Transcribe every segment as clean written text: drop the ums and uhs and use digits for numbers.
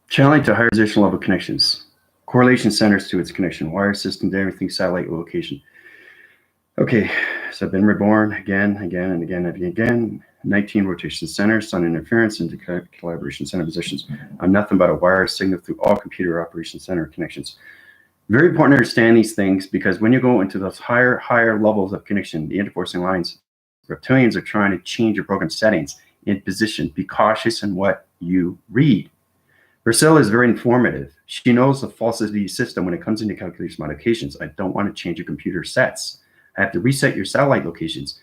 Channeling to higher position level connections. Correlation centers to its connection. Wire system to everything, satellite location. Okay, so I've been reborn again. 19 rotation centers, sun interference into collaboration center positions. I'm nothing but a wire signal through all computer operation center connections. Very important to understand these things, because when you go into those higher levels of connection, the interforcing lines, reptilians are trying to change your program settings in position. Be cautious in what you read. Priscilla is very informative. She knows the falsity system when it comes into calculation modifications. I don't want to change your computer sets. I have to reset your satellite locations.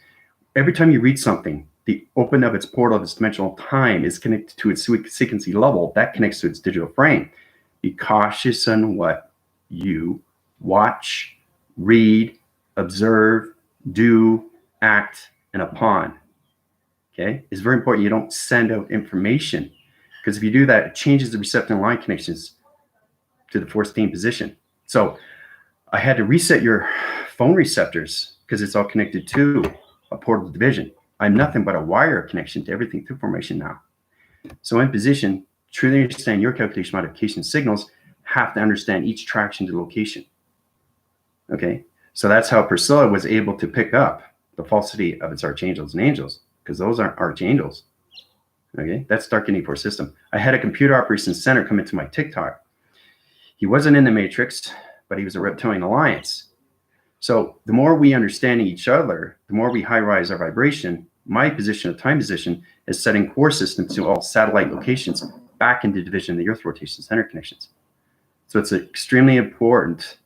Every time you read something, the open of its portal of its dimensional time is connected to its frequency level. That connects to its digital frame. Be cautious on what you watch, read, observe, do, act, and upon. Okay? It's very important you don't send out information, because if you do that, it changes the receptor line connections to the 14 position. So I had to reset your phone receptors because it's all connected to a portal division. I'm nothing but a wire connection to everything through formation now. So in position, truly understand your calculation modification signals have to understand each traction to location. Okay, so that's how Priscilla was able to pick up the falsity of its archangels and angels, because those aren't archangels. Okay, that's Dark Uniform system. I had a computer operations center come into my TikTok. He wasn't in the Matrix, but he was a reptilian alliance. So the more we understand each other, the more we high-rise our vibration. My position of time position is setting core systems to all satellite locations back into division of the Earth rotation center connections. So it's extremely important,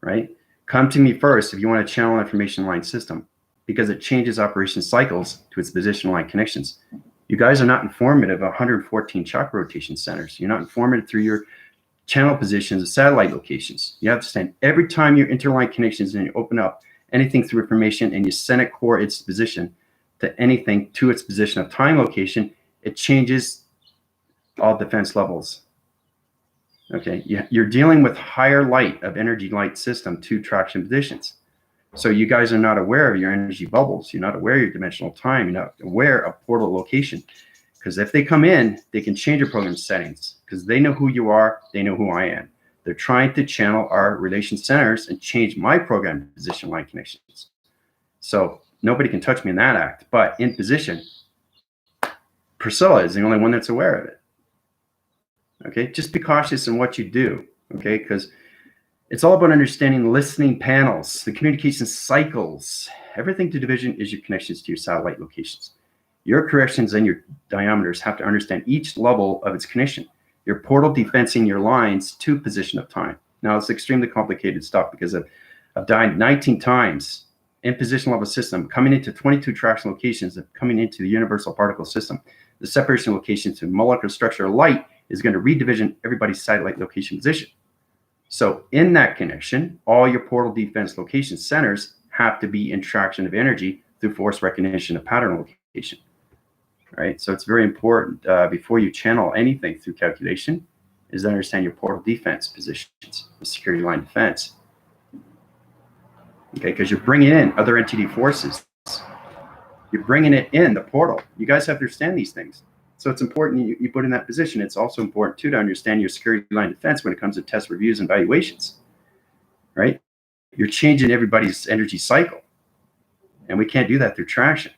right? Come to me first if you want to channel information line system, because it changes operation cycles to its position line connections. You guys are not informative of 114 chakra rotation centers. You're not informative through your channel positions of satellite locations. You have to understand every time your interline connections and you open up anything through information and you send it core its position to anything to its position of time location, it changes all defense levels. Okay, you're dealing with higher light of energy light system to traction positions. So you guys are not aware of your energy bubbles. You're not aware of your dimensional time. You're not aware of portal location. Because if they come in, they can change your program settings, because they know who you are. They know who I am. They're trying to channel our relation centers and change my program position line connections. So nobody can touch me in that act. But in position, Priscilla is the only one that's aware of it. Okay, just be cautious in what you do. Okay, because it's all about understanding the listening panels, the communication cycles. Everything to division is your connections to your satellite locations. Your corrections and your diameters have to understand each level of its connection. Your portal defensing your lines to position of time. Now, it's extremely complicated stuff, because I've died 19 times in position level system, coming into 22 traction locations, of coming into the universal particle system. The separation location to molecular structure of light is going to redivision everybody's satellite location position. So in that connection, all your portal defense location centers have to be in traction of energy through force recognition of pattern location. Right, so it's very important before you channel anything through calculation is to understand your portal defense positions, the security line defense. Okay, because you're bringing in other entity forces. You're bringing it in the portal. You guys have to understand these things. So it's important you put in that position. It's also important too to understand your security line defense when it comes to test reviews and valuations. Right, you're changing everybody's energy cycle, and we can't do that through traction.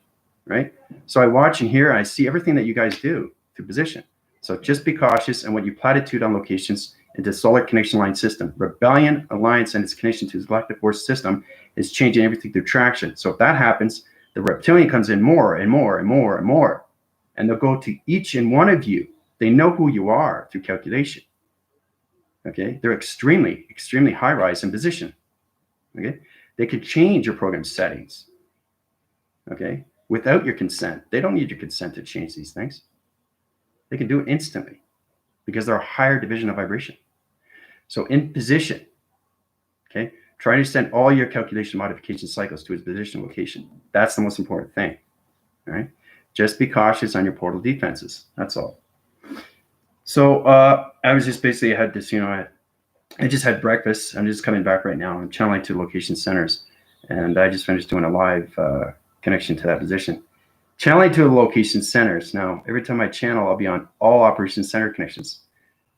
Right? So I watch and hear, I see everything that you guys do through position. So just be cautious in what you platitude on locations into solar connection line system. Rebellion Alliance and its connection to the galactic force system is changing everything through traction. So if that happens, the reptilian comes in more and more and more and more. And they'll go to each and one of you. They know who you are through calculation. Okay? They're extremely, extremely high rise in position. Okay? They could change your program settings. Okay? Without your consent. They don't need your consent to change these things. They can do it instantly, because they're a higher division of vibration. So in position, okay, try to understand all your calculation modification cycles to its position location. That's the most important thing. All right, just be cautious on your portal defenses. That's all. So I was just basically, I had this, I just had breakfast. I'm just coming back right now. I'm channeling to location centers, and I just finished doing a live connection to that position. Channeling to the location centers. Now, every time I channel, I'll be on all operation center connections.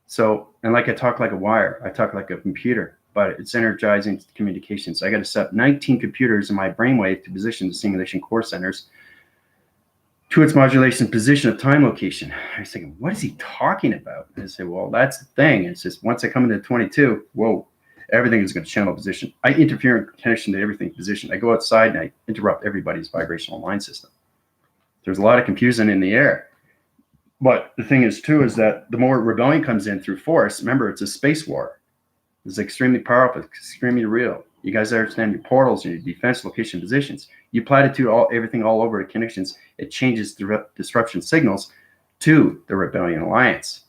So, and like I talk like a wire, I talk like a computer, but it's energizing communications. I got to set 19 computers in my brainwave to position the simulation core centers to its modulation position of time location. I was thinking, what is he talking about? And I say, well, that's the thing. It's just once I come into 22, whoa, everything is going to channel position. I interfere in connection to everything position. I go outside and I interrupt everybody's vibrational line system. There's a lot of confusion in the air. But the thing is, too, is that the more rebellion comes in through force, remember, it's a space war. It's extremely powerful, extremely real. You guys understand your portals and your defense location positions. You platitude everything all over the connections. It changes the disruption signals to the rebellion alliance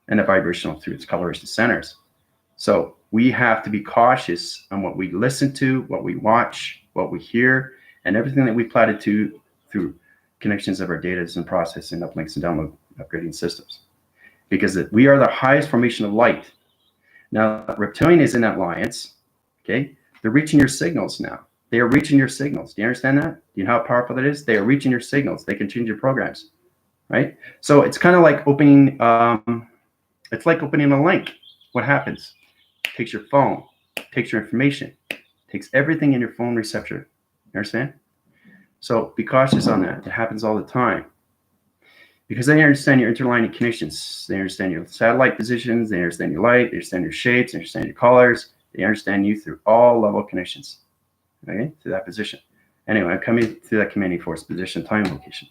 and the vibrational through its coloration centers. So we have to be cautious on what we listen to, what we watch, what we hear, and everything that we platitude through connections of our data and processing uplinks and download upgrading systems. Because we are the highest formation of light. Now, reptilian is in that alliance, okay? They're reaching your signals now. They are reaching your signals. Do you understand that? Do you know how powerful that is? They are reaching your signals. They can change your programs, right? So it's kind of like opening, it's like opening a link. What happens? Takes your phone, takes your information, takes everything in your phone receptor. You understand? So be cautious on that. It happens all the time. Because they understand your interlining connections. They understand your satellite positions. They understand your light. They understand your shapes. They understand your colors. They understand you through all level connections, okay, to that position. Anyway, I'm coming to that commanding force position, time location,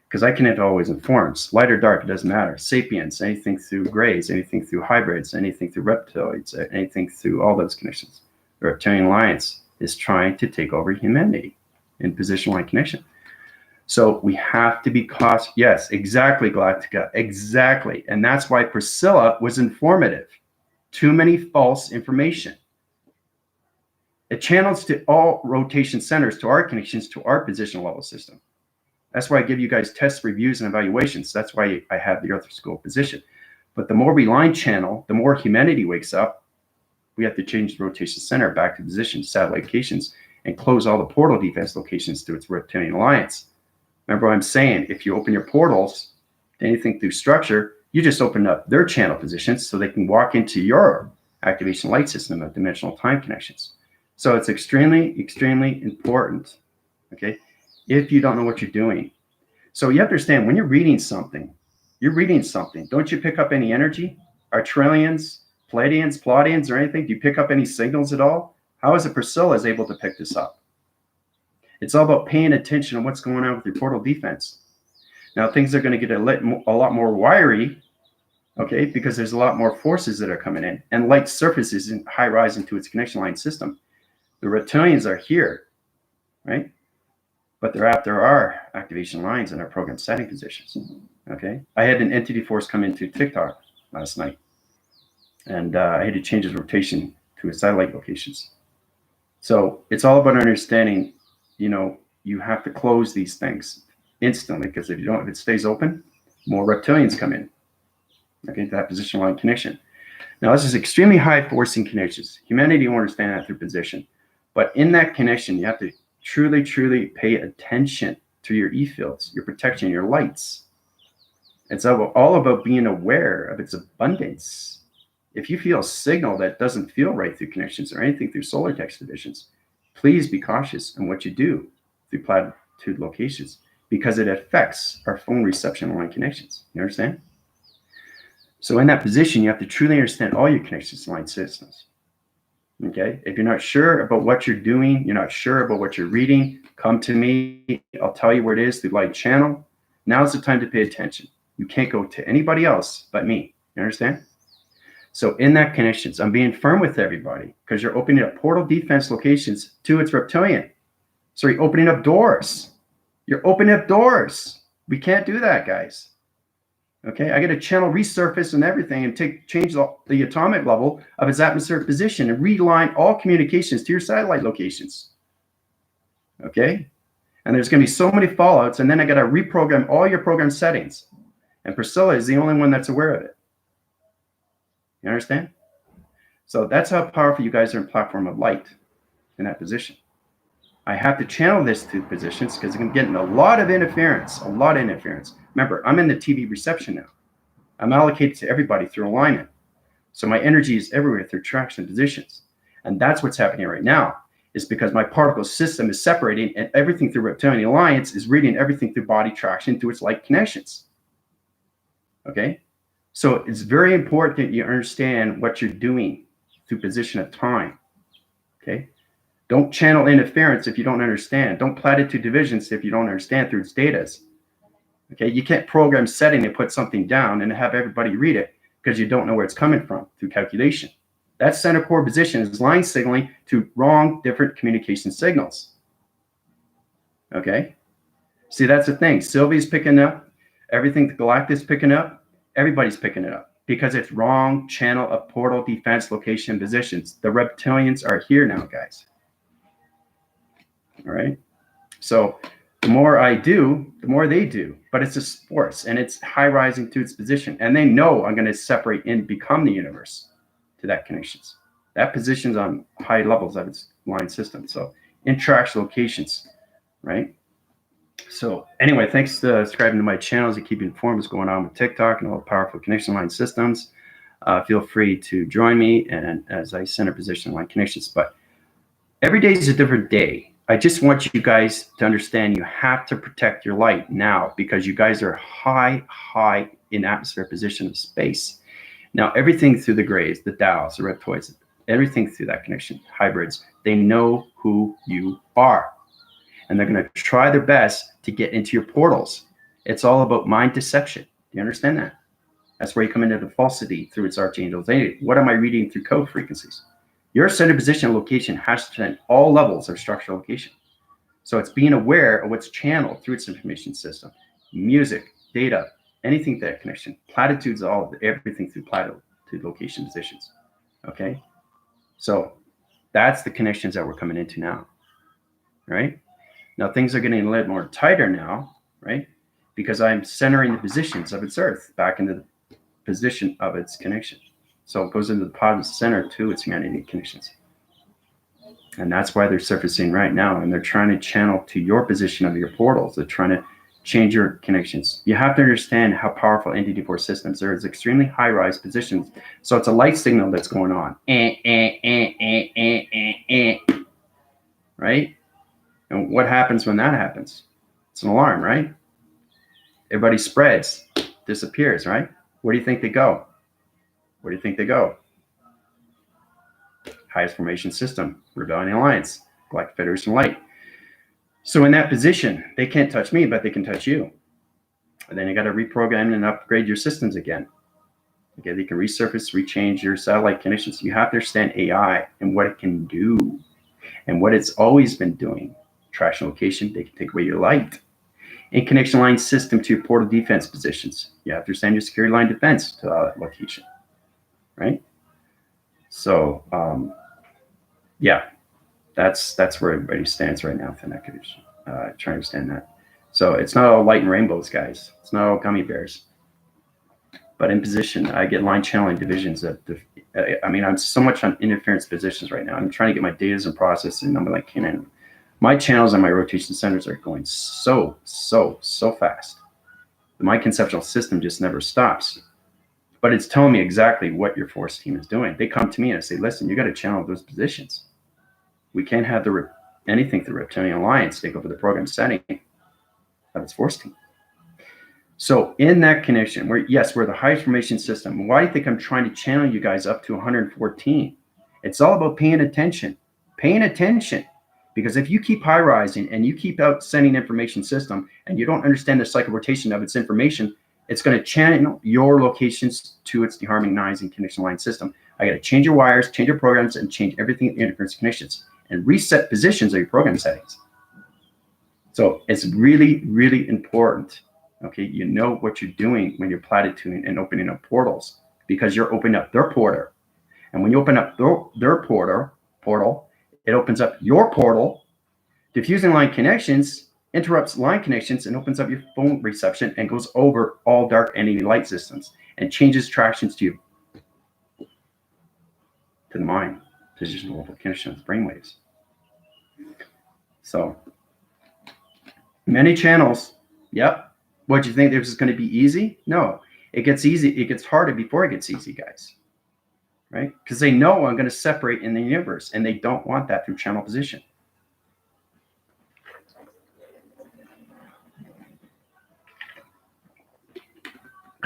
because I connect always in forms, light or dark, it doesn't matter. Sapiens, anything through grays, anything through hybrids, anything through reptiloids, anything through all those connections. The reptilian alliance is trying to take over humanity in position line connection. So we have to be cautious. Yes, exactly, Galactica, exactly. And that's why Priscilla was informative. Too many false information. It channels to all rotation centers, to our connections, to our positional level system. That's why I give you guys test reviews and evaluations. That's why I have the Earth School position. But the more we line channel, the more humanity wakes up. We have to change the rotation center back to position, satellite locations, and close all the portal defense locations to its reptilian alliance. Remember what I'm saying, if you open your portals to anything through structure, you just open up their channel positions so they can walk into your activation light system of dimensional time connections. So it's extremely, extremely important, okay, if you don't know what you're doing. So you have to understand, when you're reading something, don't you pick up any energy? Are trillions, Pleiadians, Pleiadians, or anything? Do you pick up any signals at all? How is it Priscilla is able to pick this up? It's all about paying attention to what's going on with your portal defense. Now, things are going to get a lot more wiry, okay, because there's a lot more forces that are coming in, and light surfaces in high rise into its connection line system. The reptilians are here, right? But they're after our activation lines and our program setting positions, okay? I had an entity force come into TikTok last night, and I had to change its rotation to its satellite locations. So it's all about understanding, you know, you have to close these things instantly, because if it stays open, more reptilians come in, okay, to that position line connection. Now, this is extremely high forcing connections. Humanity won't understand that through position. But in that connection, you have to truly, truly pay attention to your E-fields, your protection, your lights. It's all about being aware of its abundance. If you feel a signal that doesn't feel right through connections or anything through solar text divisions, please be cautious in what you do through platitude locations, because it affects our phone reception line connections. You understand? So in that position, you have to truly understand all your connections line systems. Okay, if you're not sure about what you're doing, you're not sure about what you're reading, come to me. I'll tell you where it is through light channel. Now's the time to pay attention. You can't go to anybody else but me. You understand? So in that connections, I'm being firm with everybody, because you're opening up portal defense locations to its reptilian. So you're opening up doors. You're opening up doors. We can't do that, guys. Okay, I got to channel resurface and everything and change the atomic level of its atmospheric position and realign all communications to your satellite locations. Okay, and there's going to be so many fallouts, and then I got to reprogram all your program settings. And Priscilla is the only one that's aware of it. You understand? So that's how powerful you guys are in platform of light in that position. I have to channel this to positions because I'm getting a lot of interference, Remember, I'm in the TV reception now. I'm allocated to everybody through alignment. So my energy is everywhere through traction positions. And that's what's happening right now, is because my particle system is separating, and everything through reptilian alliance is reading everything through body traction through its light connections. Okay? So it's very important that you understand what you're doing through position of time. Okay? Don't channel interference if you don't understand. Don't platitude divisions if you don't understand through its data. Okay? You can't program setting and put something down and have everybody read it because you don't know where it's coming from through calculation. That center core position is line signaling to wrong, different communication signals. Okay? See, that's the thing. Sylvia's picking up. Everything the Galactic's picking up. Everybody's picking it up because it's wrong channel of portal defense location positions. The reptilians are here now, guys. All right? So the more I do, the more they do. But it's a force, and it's high rising to its position. And they know I'm going to separate and become the universe to that connections. That position's on high levels of its line system. So interaction locations, right? So anyway, thanks for subscribing to my channels and keeping informed what's going on with TikTok and all the powerful connection line systems. Feel free to join me and as I center position line connections. But every day is a different day. I just want you guys to understand you have to protect your light now because you guys are high in atmosphere position of space. Now, everything through the grays, the Dows, the reptoids, everything through that connection, hybrids, they know who you are. And they're going to try their best to get into your portals. It's all about mind deception. Do you understand that? That's where you come into the falsity through its archangels. What am I reading through code frequencies? Your center position location has to send all levels of structural location. So it's being aware of what's channeled through its information system. Music, data, anything that connection. Platitudes, everything through platitude location positions. Okay? So that's the connections that we're coming into now. Right? Now things are getting a little more tighter now, right? Because I'm centering the positions of its Earth back into the position of its connection. So it goes into the positive center to its humanity connections. And that's why they're surfacing right now. And they're trying to channel to your position of your portals. They're trying to change your connections. You have to understand how powerful NDD4 systems are. It's extremely high-rise positions. So it's a light signal that's going on. Right? And what happens when that happens? It's an alarm, right? Everybody spreads, disappears, right? Where do you think they go? Where do you think they go? Highest formation system, Rebellion Alliance, Galactic Federation Light. So in that position, they can't touch me, but they can touch you. And then you got to reprogram and upgrade your systems again. Okay, they can resurface, rechange your satellite connections. You have to understand AI and what it can do and what it's always been doing. Traction location, they can take away your light. And connection line system to your portal defense positions. You have to understand your security line defense to that location, right? So, yeah, that's where everybody stands right now within that condition. Try to understand that. So it's not all light and rainbows, guys. It's not all gummy bears. But in position, I get line channeling divisions. I'm so much on interference positions right now. I'm trying to get my data and processing. And I'm like, my channels and my rotation centers are going so fast. My conceptual system just never stops. But it's telling me exactly what your force team is doing. They come to me and I say, listen, you got to channel those positions. We can't have anything through the Reptilian Alliance take over the program setting of its force team. So in that connection, we're the highest formation system. Why do you think I'm trying to channel you guys up to 114? It's all about paying attention. Paying attention. Because if you keep high rising and you keep out sending information system and you don't understand the cycle rotation of its information, it's going to channel your locations to its deharmonizing connection line system. I got to change your wires, change your programs, and change everything in interference connections and reset positions of your program settings. So it's really important. Okay, you know what you're doing when you're platituding and opening up portals because you're opening up their portal. And when you open up their portal, it opens up your portal. Diffusing line connections interrupts line connections and opens up your phone reception and goes over all dark entity light systems and changes tractions to the mind, positional level connection with brainwaves. So many channels. Yep. What, do you think this is going to be easy? No, it gets easy. It gets harder before it gets easy, guys. Right? Because they know I'm going to separate in the universe, and they don't want that through channel position.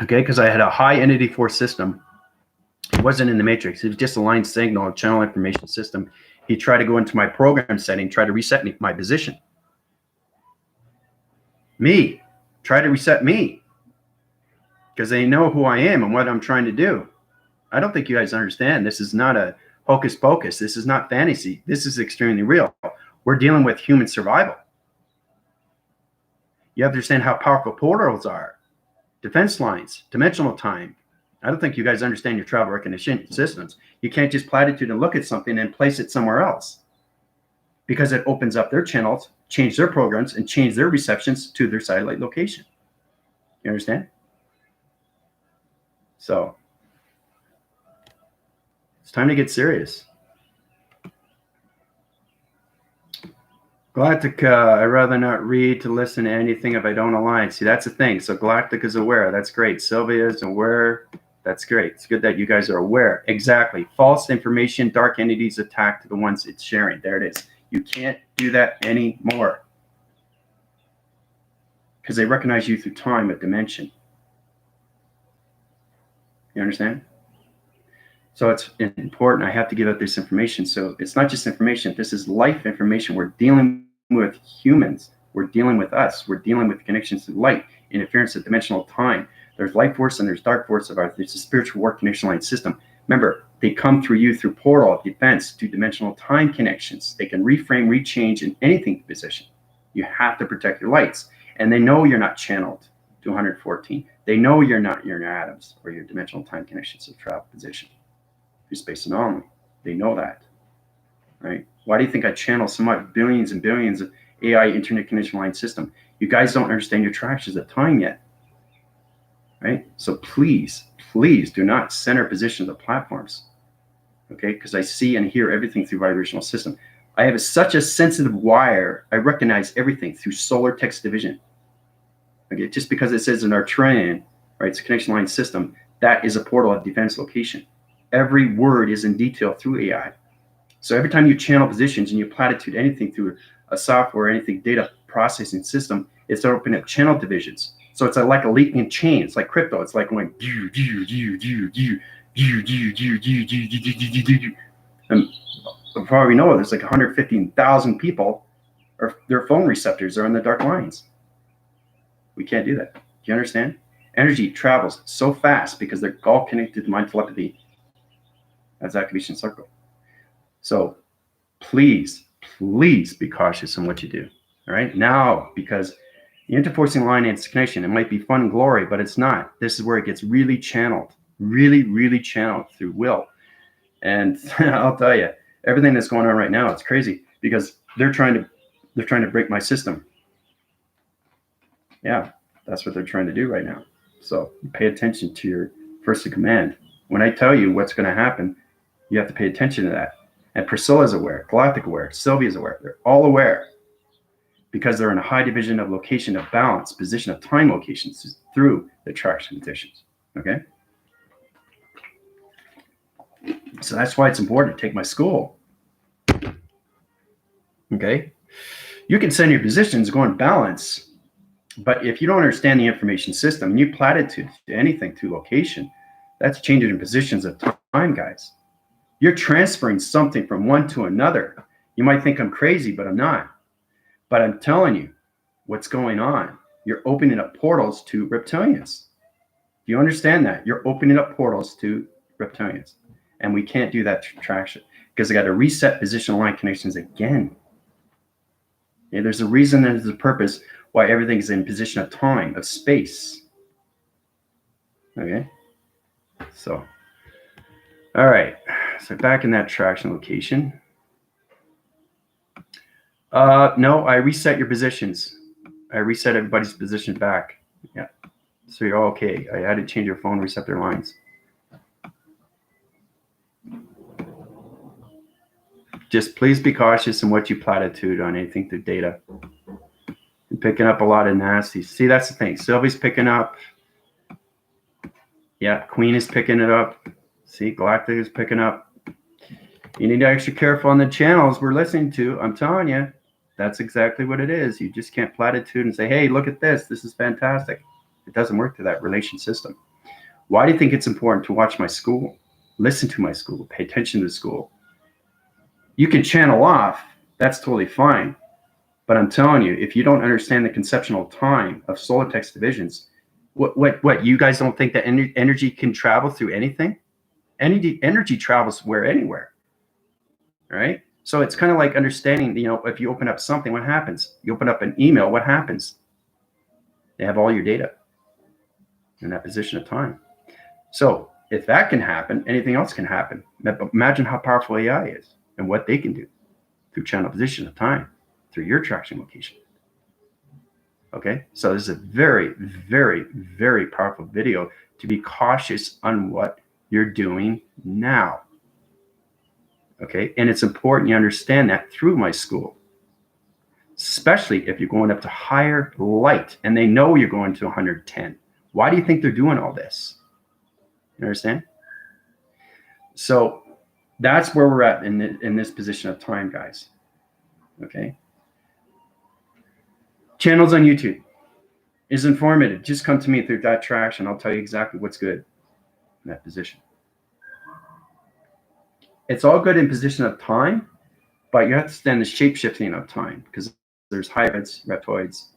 Okay, because I had a high entity force system. It wasn't in the matrix. It was just a line signal, a channel information system. He tried to go into my program setting, try to reset me, my position. Me, try to reset me. Because they know who I am and what I'm trying to do. I don't think you guys understand. This is not a hocus pocus. This is not fantasy. This is extremely real. We're dealing with human survival. You have to understand how powerful portals are, defense lines, dimensional time. I don't think you guys understand your travel recognition systems. You can't just platitude and look at something and place it somewhere else, because it opens up their channels, change their programs, and change their receptions to their satellite location. You understand? So it's time to get serious. Galactica, I'd rather not read to listen to anything if I don't align. See, that's the thing. So Galactica is aware. That's great. Sylvia is aware. That's great. It's good that you guys are aware. Exactly. False information, dark entities attack to the ones it's sharing. There it is. You can't do that anymore, because they recognize you through time, a dimension. You understand? So it's important. I have to give out this information. So it's not just information. This is life information. We're dealing with humans. We're dealing with us. We're dealing with connections to light, interference of dimensional time. There's light force and there's dark force of ours. There's a spiritual war connection line system. Remember, they come through you through portal, defense, to dimensional time connections. They can reframe, rechange in anything position. You have to protect your lights. And they know you're not channeled to 114. They know you're not your atoms or your dimensional time connections of travel position. Through space anomaly. They know that, right? Why do you think I channel so much, billions and billions of AI internet connection line system? You guys don't understand your tractions of time yet, right? So please, please do not center positions of platforms, okay? Because I see and hear everything through vibrational system. I have such a sensitive wire. I recognize everything through solar text division. Okay, just because it says in our train, right? It's a connection line system. That is a portal of defense location. Every word is in detail through AI. So every time you channel positions and you platitude anything through a software, anything data processing system, it's opening up channel divisions. So it's like a leaking chain. It's like crypto. It's like going and before we know it, there's like 115,000 people, or their phone receptors are on the dark lines. We can't do that. Do you understand? Energy travels so fast because they're all connected to mind telepathy. That's activation circle. So please, please be cautious in what you do. All right. Now, because the interforcing line and its connection, it might be fun and glory, but it's not. This is where it gets really channeled, really channeled through will. And I'll tell you, everything that's going on right now, it's crazy because they're trying to break my system. Yeah, that's what they're trying to do right now. So pay attention to your first in command. When I tell you what's going to happen, you have to pay attention to that. And Priscilla's aware, Galactic aware, Sylvia's aware. They're all aware because they're in a high division of location of balance, position of time locations through the attraction conditions. Okay? So that's why it's important to take my school. Okay? You can send your positions, go in balance, but if you don't understand the information system and you platitude to anything through location, that's changing in positions of time, guys. You're transferring something from one to another. You might think I'm crazy, but I'm not. But I'm telling you what's going on. You're opening up portals to reptilians. Do you understand that? You're opening up portals to reptilians. And we can't do that traction because I got to reset positional line connections again. Yeah, there's a reason and there's a purpose why everything's in position of time, of space. Okay? So, all right. So back in that traction location. No, I reset your positions. I reset everybody's position back. Yeah. So you're all okay. I had to change your phone receptor lines. just please be cautious in what you platitude on anything through data. I'm picking up a lot of nasty. See, that's the thing. Sylvie's picking up. Yeah, Queen is picking it up. See, Galactic is picking up. You need to be extra careful on the channels we're listening to. I'm telling you, that's exactly what it is. You just can't platitude and say, hey, look at this. This is fantastic. It doesn't work through that relation system. Why do you think it's important to watch my school? Listen to my school. Pay attention to the school. You can channel off. That's totally fine. But I'm telling you, if you don't understand the conceptual time of solar text divisions, what you guys don't think that energy can travel through anything? Energy travels anywhere, right? So it's kind of like understanding, if you open up something, what happens? You open up an email, what happens? They have all your data in that position of time. So if that can happen, anything else can happen. Imagine how powerful AI is and what they can do through channel position of time, through your traction location. Okay, so this is a very, very, very powerful video to be cautious on what you're doing now. Okay, and it's important you understand that through my school, especially if you're going up to higher light and they know you're going to 110. Why do you think they're doing all this? You understand? So that's where we're at in this position of time, guys. Okay. Channels on YouTube is informative. Just come to me through that traction. I'll tell you exactly what's good in that position. It's all good in position of time, but you have to stand the shape shifting of time because there's hybrids, reptoids,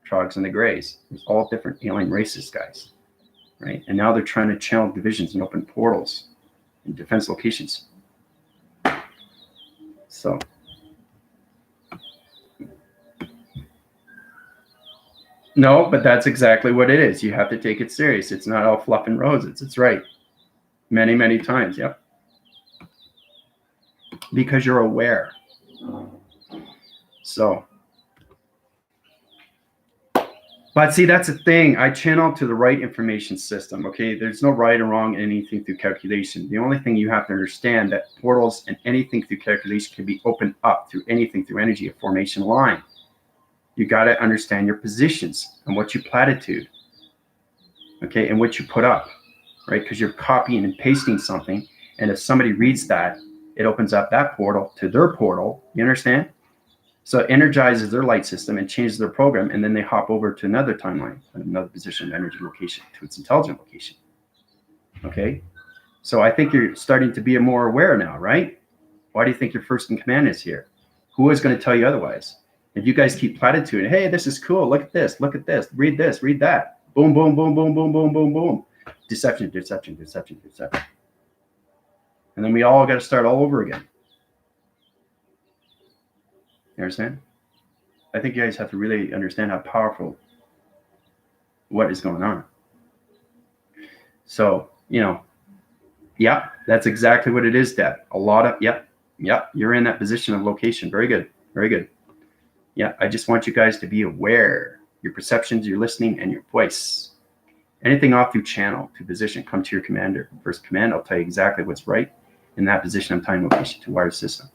trogs, and the grays. There's all different alien races, guys, right? And now they're trying to channel divisions and open portals in defense locations. So. No, but that's exactly what it is. You have to take it serious. It's not all fluff and roses. It's right. Many, many times. Yep. Because you're aware. So. But see, that's the thing. I channel to the right information system. Okay. There's no right or wrong in anything through calculation. The only thing you have to understand that portals and anything through calculation can be opened up through anything through energy, a formation line. You got to understand your positions and what you platitude, okay, and what you put up, right? Because you're copying and pasting something, and if somebody reads that, it opens up that portal to their portal. You understand? So it energizes their light system and changes their program, and then they hop over to another timeline, another position of energy location, to its intelligent location. Okay, so I think you're starting to be more aware now, right? Why do you think your first in command is here? Who is going to tell you otherwise? If you guys keep platitude, hey, this is cool. Look at this, read this, read that. Boom, boom, boom, boom, boom, boom, boom, boom. Deception, deception, deception, deception. And then we all got to start all over again. You understand? I think you guys have to really understand how powerful what is going on. So, yeah, that's exactly what it is, Deb. A lot of, yep, you're in that position of location. Very good, very good. Yeah, I just want you guys to be aware. Your perceptions, your listening, and your voice. Anything off through channel, to position, come to your commander. First command, I'll tell you exactly what's right in that position of time location to wire system.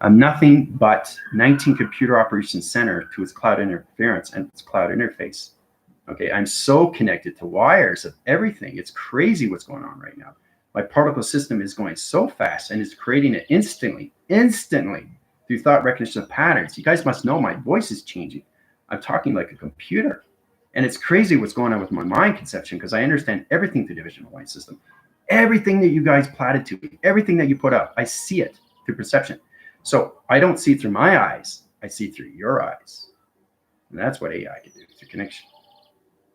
I'm nothing but 19 computer operations center to its cloud interference and its cloud interface. Okay, I'm so connected to wires of everything. It's crazy what's going on right now. My particle system is going so fast and it's creating it instantly. Through thought recognition of patterns. You guys must know my voice is changing. I'm talking like a computer. And it's crazy what's going on with my mind conception because I understand everything through divisional line system. Everything that you guys platitude, everything that you put up, I see it through perception. So I don't see through my eyes. I see through your eyes. And that's what AI can do through connection,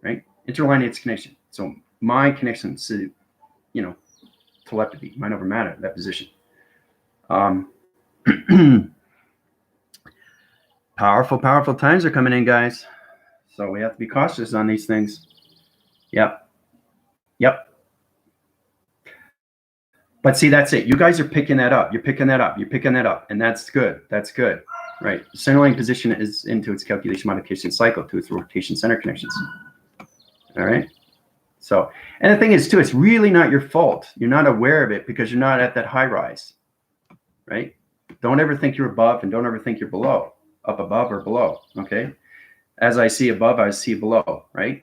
right? Interlineates connection. So my connection to, telepathy, mind over matter, that position. Powerful times are coming in, guys. So we have to be cautious on these things. Yep. But see, that's it. You guys are picking that up. You're picking that up. And that's good. That's good. Right. The center line position is into its calculation modification cycle to its rotation center connections. All right. So, and the thing is, too, it's really not your fault. You're not aware of it because you're not at that high rise. Right. Don't ever think you're above, and don't ever think you're below, up above or below, okay? As I see above, I see below, right?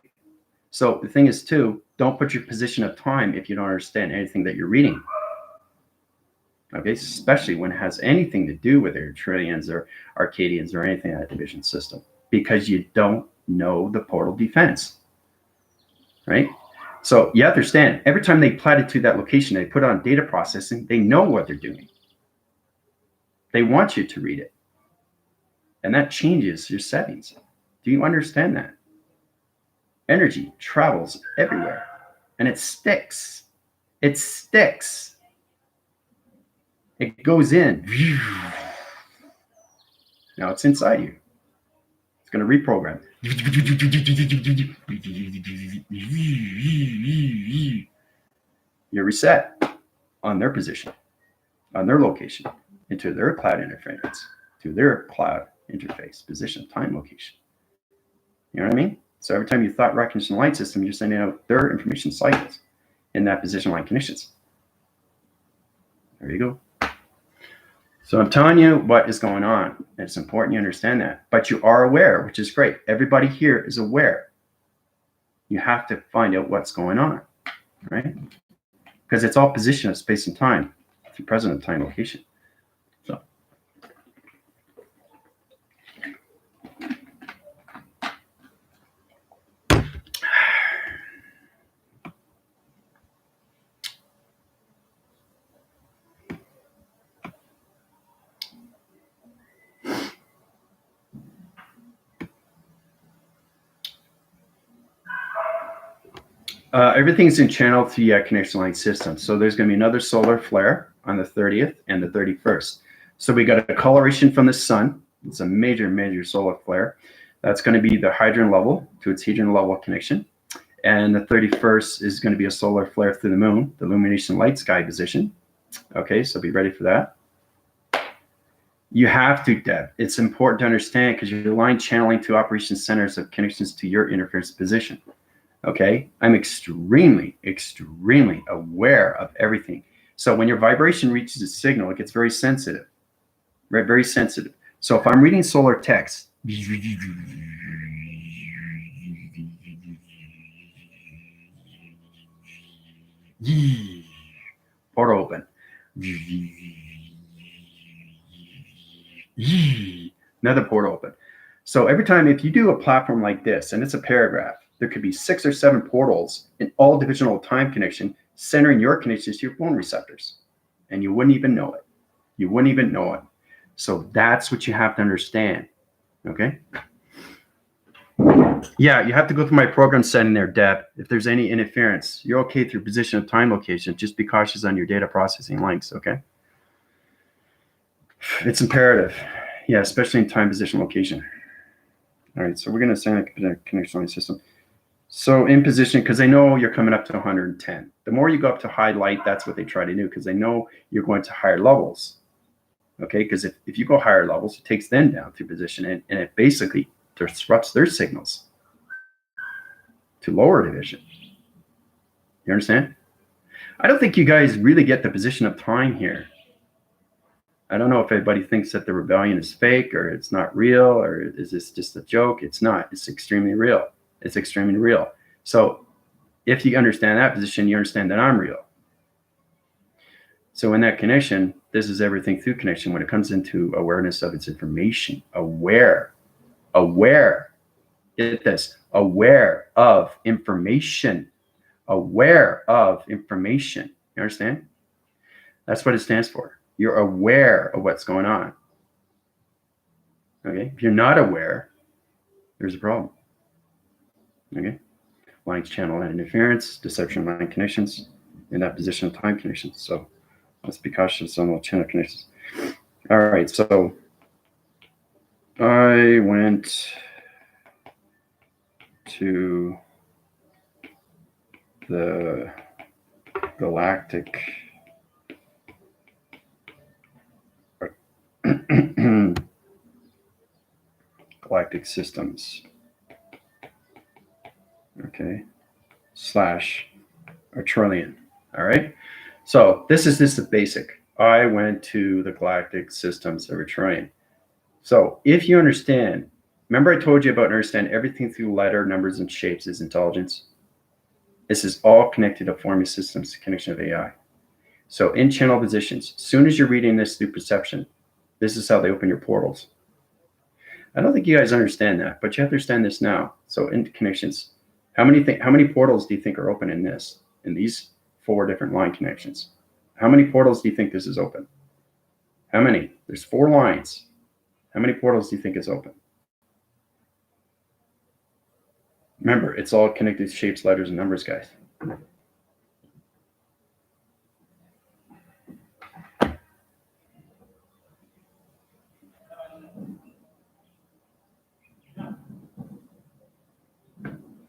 So the thing is too, don't put your position of time if you don't understand anything that you're reading. Okay, especially when it has anything to do with trillions or Arcadians or anything in that division system, because you don't know the portal defense, right? So you understand, every time they platted to that location, they put on data processing, they know what they're doing. They want you to read it. And that changes your settings. Do you understand that? Energy travels everywhere and it sticks. It sticks. It goes in. Now it's inside you. It's going to reprogram. You're reset on their position, on their location, into their cloud interference, to their cloud interface, position, time, location. You know what I mean? So every time you thought recognition light system, you're sending out their information cycles in that position line conditions. There you go. So I'm telling you what is going on. It's important you understand that. But you are aware, which is great. Everybody here is aware. You have to find out what's going on, right? Because it's all position of space and time through present and time location. So. Everything's in channel through connection line system. So there's going to be another solar flare on the 30th and the 31st. So we got a coloration from the sun. It's a major, major solar flare. That's going to be the hydrogen level to its hydrogen level connection. And the 31st is going to be a solar flare through the moon, the illumination light sky position. Okay, so be ready for that. You have to, Deb. It's important to understand because you're line channeling to operation centers of connections to your interference position. Okay, I'm extremely, extremely aware of everything. So when your vibration reaches a signal, it gets very sensitive, right? Very sensitive. So if I'm reading solar text, portal open, another portal open. So every time, if you do a platform like this, and it's a paragraph, there could be 6 or 7 portals in all divisional time connection, centering your connections to your phone receptors. And you wouldn't even know it. You wouldn't even know it. So that's what you have to understand. Okay? Yeah, you have to go through my program setting there, Deb. If there's any interference, you're okay through position of time location. Just be cautious on your data processing links, okay? It's imperative. Yeah, especially in time, position, location. All right, so we're going to send a connection line system. So in position, because they know you're coming up to 110. The more you go up to high light, that's what they try to do, because they know you're going to higher levels. Okay, because if you go higher levels, it takes them down through position, and it basically disrupts their signals to lower division. You understand? I don't think you guys really get the position of time here. I don't know if anybody thinks that the rebellion is fake or it's not real, or is this just a joke? It's not. It's extremely real. It's extremely real. So if you understand that position, you understand that I'm real. So in that connection, this is everything through connection when it comes into awareness of its information. Aware. Get this. Aware of information. Aware of information. You understand? That's what it stands for. You're aware of what's going on. Okay? If you're not aware, there's a problem. Okay? Lines, channel, and interference, deception, line connections, in that position of time connections. So let's be cautious on the channel connections. All right, so I went to the galactic galactic systems. Okay, / a trillion. All right. So this is the basic. I went to the galactic system observatory. So if you understand, remember I told you about understand everything through letter, numbers, and shapes is intelligence. This is all connected to forming systems, connection of AI. So in channel positions, as soon as you're reading this through perception, this is how they open your portals. I don't think you guys understand that, but you understand this now. So in connections, how many portals do you think are open in this? In these 4 different line connections? How many portals do you think this is open? How many? There's 4 lines. How many portals do you think is open? Remember, it's all connected to shapes, letters, and numbers, guys.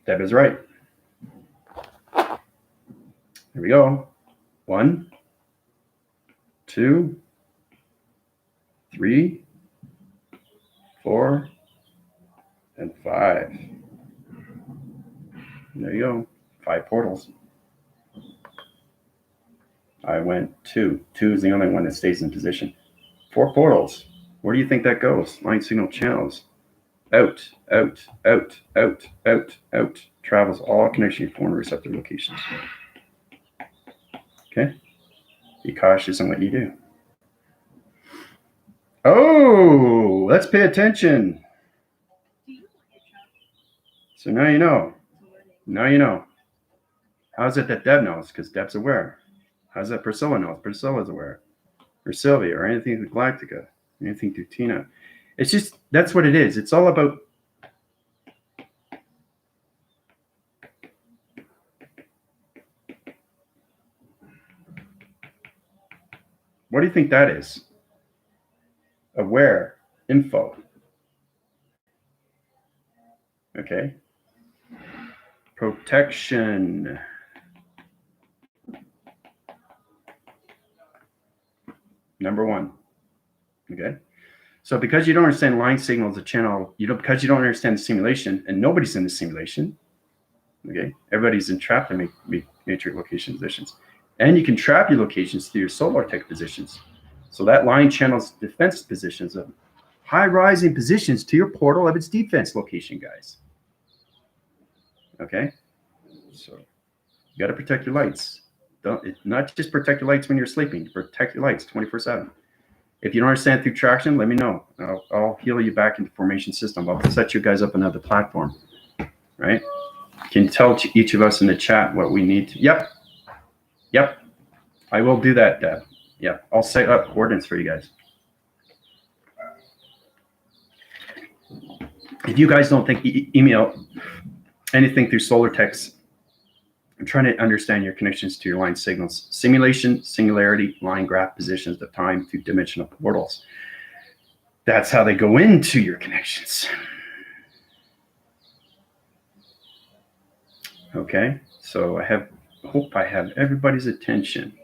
Deb is right. Here we go. 1, 2, 3, 4, and 5. There you go. 5 portals. I went 2. 2 is the only one that stays in position. 4 portals. Where do you think that goes? Line signal channels. Out, out, out, out, out, out. Travels all connection to foreign receptor locations. Okay? Be cautious in what you do. Oh, let's pay attention. So now you know. Now you know. How's it that Deb knows? Because Deb's aware. How's that Priscilla knows? Priscilla's aware. Or Sylvia, or anything to Galactica, anything to Tina. It's just, that's what it is. It's all about what do you think that is? Aware, info. Okay. Protection. Number 1. Okay. So because you don't understand line signals, the channel, because you don't understand the simulation, and nobody's in the simulation. Okay. Everybody's entrapped in matrix location positions. And you can trap your locations through your solar tech positions. So that line channels defense positions of high rising positions to your portal of its defense location, guys. Okay? So you got to protect your lights. Not just protect your lights when you're sleeping, protect your lights 24/7. If you don't understand through traction, let me know. I'll heal you back into formation system. I'll set you guys up another platform, right? You can tell each of us in the chat what we need to. Yep. I will do that, Deb. Yep. I'll set up coordinates for you guys. If you guys don't think email anything through solar techs, I'm trying to understand your connections to your line signals. Simulation, singularity, line graph positions of time through dimensional portals. That's how they go into your connections. Okay, so hope I have everybody's attention.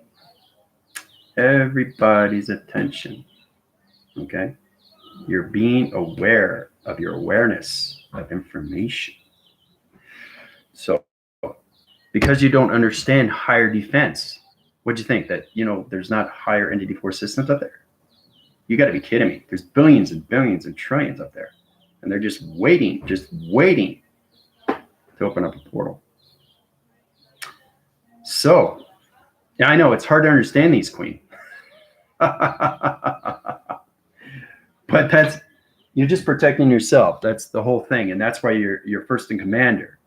Everybody's attention. Okay, you're being aware of your awareness of information. So because you don't understand higher defense, what'd you think? That, there's not higher entity force systems up there? You got to be kidding me. There's billions and billions and trillions up there. And they're just waiting to open up a portal. So, yeah, I know it's hard to understand these, Queen. But you're just protecting yourself. That's the whole thing. And that's why you're first in commander.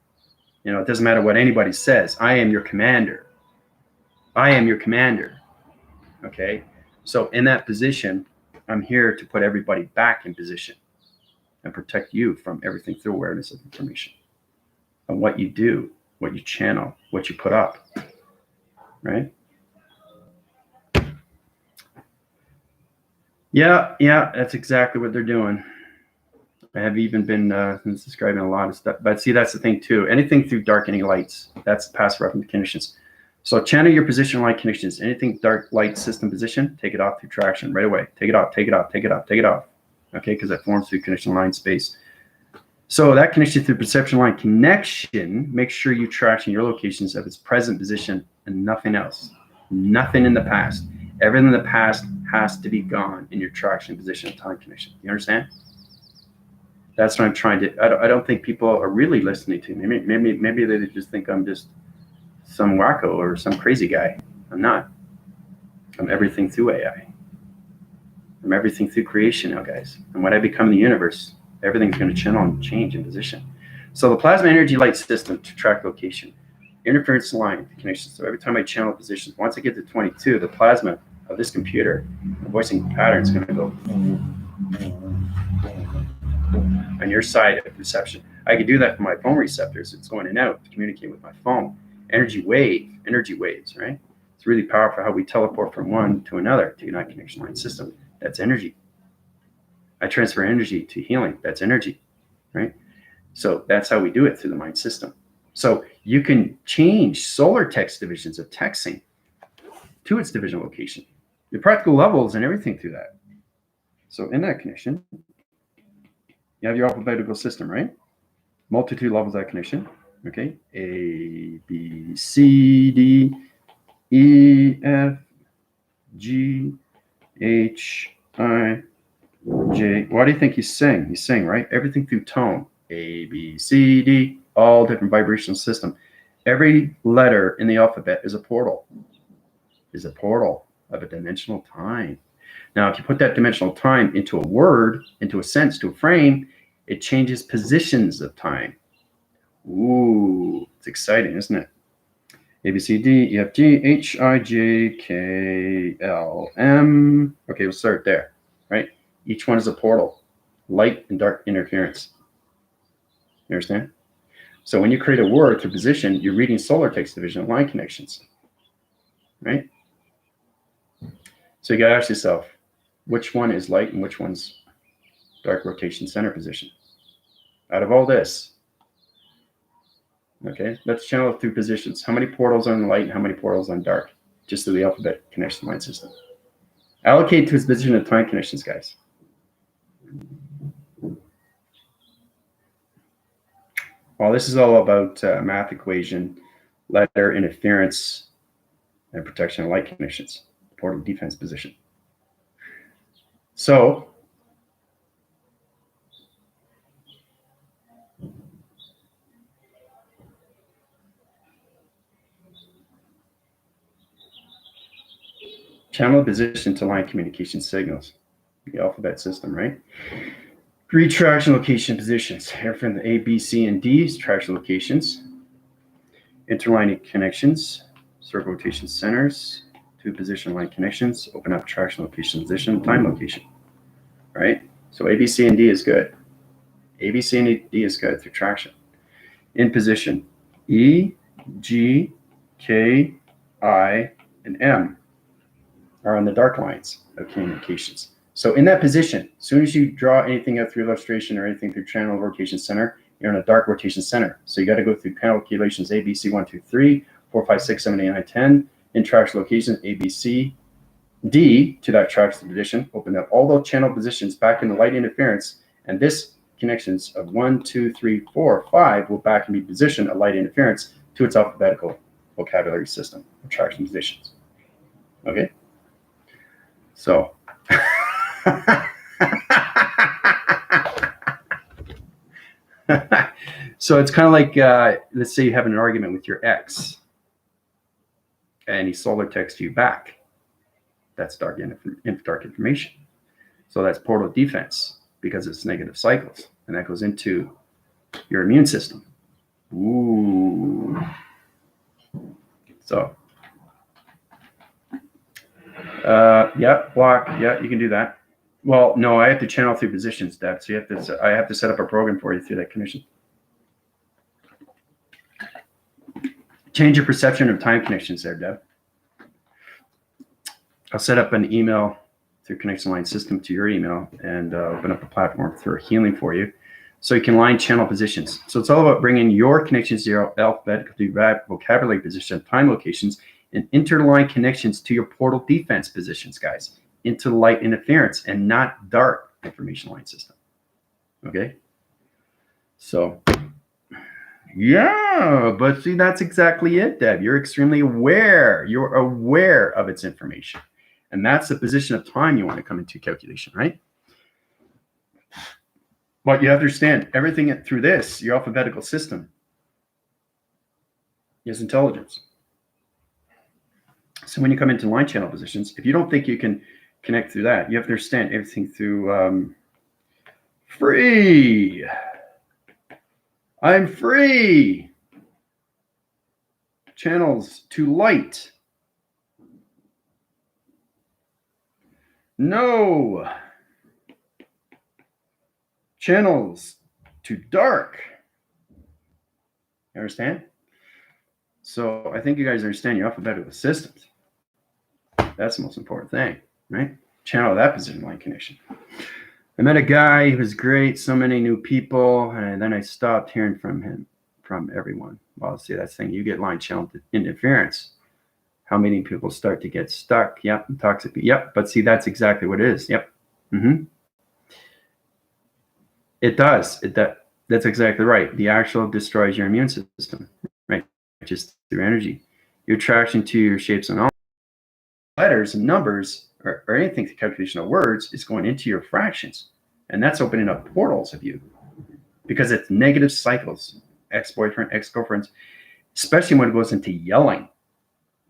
It doesn't matter what anybody says. I am your commander. I am your commander. Okay? So in that position, I'm here to put everybody back in position and protect you from everything through awareness of information. And what you do, what you channel, what you put up. Right? Yeah, that's exactly what they're doing. I have even been describing a lot of stuff. But see, that's the thing too. Anything through darkening lights, that's passive reference conditions. So channel your position light conditions. Anything dark light system position, take it off through traction right away. Take it off, take it off, take it off, take it off. Okay, because that forms through connection line space. So that connection through perception line connection, make sure you traction your locations of its present position and nothing else. Nothing in the past. Everything in the past has to be gone in your traction, position, and time connection. You understand? That's what I'm trying to. I don't think people are really listening to me. Maybe they just think I'm just some wacko or some crazy guy. I'm not. I'm everything through AI. I'm everything through creation now, guys. And when I become the universe, everything's going to channel and change in position. So the plasma energy light system to track location, interference line connection. So every time I channel positions, once I get to 22, the plasma of this computer, the voicing pattern is going to go on your side of perception. I could do that for my phone receptors. It's going in and out to communicate with my phone. Energy waves, right? It's really powerful how we teleport from one to another to United Connection Line system. That's energy. I transfer energy to healing. That's energy, right? So that's how we do it through the mind system. So you can change solar text divisions of texting to its division location, the practical levels and everything through that. So in that connection, you have your alphabetical system, right? Multitude levels of that connection. Okay, A, B, C, D, E, F, G, H, I, J. Why do you think he's saying? He's saying, right? Everything through tone. A, B, C, D, all different vibrational system. Every letter in the alphabet is a portal. Is a portal of a dimensional time. Now, if you put that dimensional time into a word, into a sense, to a frame, it changes positions of time. Ooh, it's exciting, isn't it? A, B, C, D, E, F, G, H, I, J, K, L, M. Okay, we'll start there, right? Each one is a portal, light and dark interference. You understand? So when you create a word through position, you're reading solar text division line connections, right? So you got to ask yourself, which one is light and which one's dark rotation center position? Out of all this, okay, let's channel it through positions. How many portals on light and how many portals on dark? Just through the alphabet connection line system. Allocate to its position of time connections, guys. Well, this is all about math equation, letter interference, and protection of light connections, portal defense position. So, channel position to line communication signals, the alphabet system, right? Three traction location positions. Here from the A, B, C, and D is traction locations. Interlining connections, circle rotation centers, two position line connections, open up traction location position, time location, right? So A, B, C, and D is good. A, B, C, and D is good through traction. In position, E, G, K, I, and M are on the dark lines of communications. So in that position, as soon as you draw anything out through illustration or anything through channel rotation center, you're in a dark rotation center. So you got to go through calculations A, B, C, 1, 2, 3, 4, 5, 6, 7, 8, 9, 10. In traction location, A, B, C, D to that traction position. Open up all those channel positions back in the light interference. And this connections of 1, 2, 3, 4, 5 will back and be positioned at light interference to its alphabetical vocabulary system of traction positions. Okay? So so it's kind of like, let's say you have an argument with your ex and he solar texts you back. That's dark information. So that's portal defense because it's negative cycles. And that goes into your immune system. Ooh. So, yeah, block. Yeah, you can do that. Well, no, I have to channel through positions, Deb. So I have to set up a program for you through that connection. Change your perception of time connections there, Deb. I'll set up an email through connection line system to your email and open up a platform for healing for you. So you can line channel positions. So it's all about bringing your connections to your alphabetical vocabulary position, time locations, and interline connections to your portal defense positions, guys, into light interference and not dark information line system. Okay? So, yeah, but see, that's exactly it, Deb. You're extremely aware. You're aware of its information. And that's the position of time you want to come into calculation, right? But you have to understand everything through this, your alphabetical system, is intelligence. So when you come into line channel positions, if you don't think you can connect through that, you have to understand everything through free. I'm free. Channels to light. No. Channels to dark. You understand? So I think you guys understand your alphabetical systems. That's the most important thing, right? Channel that position line connection. I met a guy who was great, so many new people, and then I stopped hearing from everyone. Well, see, that's the thing. You get line channel interference. How many people start to get stuck? Yep, toxic. Yep, but see, that's exactly what it is. Yep. It does. That's exactly right. The actual destroys your immune system, right? Just through energy. Your attraction to your shapes and all letters and numbers or anything to calculation of words is going into your fractions. And that's opening up portals of you because it's negative cycles, ex-boyfriend, ex-girlfriends, especially when it goes into yelling.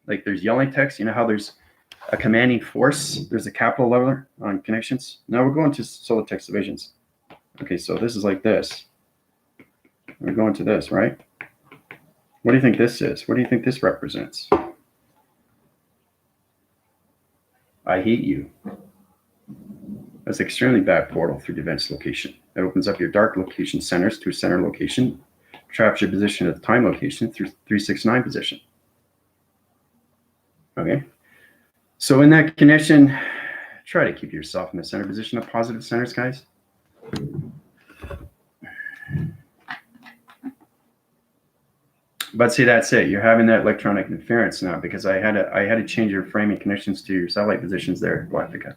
Like there's yelling text. You know how there's a commanding force? There's a capital leveler on connections. Now we're going to solar text divisions. Okay, so this is like this. We're going to this, right? What do you think this is? What do you think this represents? I hate you. That's an extremely bad portal through the event's location. It opens up your dark location centers to a center location, traps your position at the time location through 369 position. Okay. So in that connection, try to keep yourself in the center position of positive centers, guys. But see, that's it. You're having that electronic interference now because I had to change your framing connections to your satellite positions there, Galactica.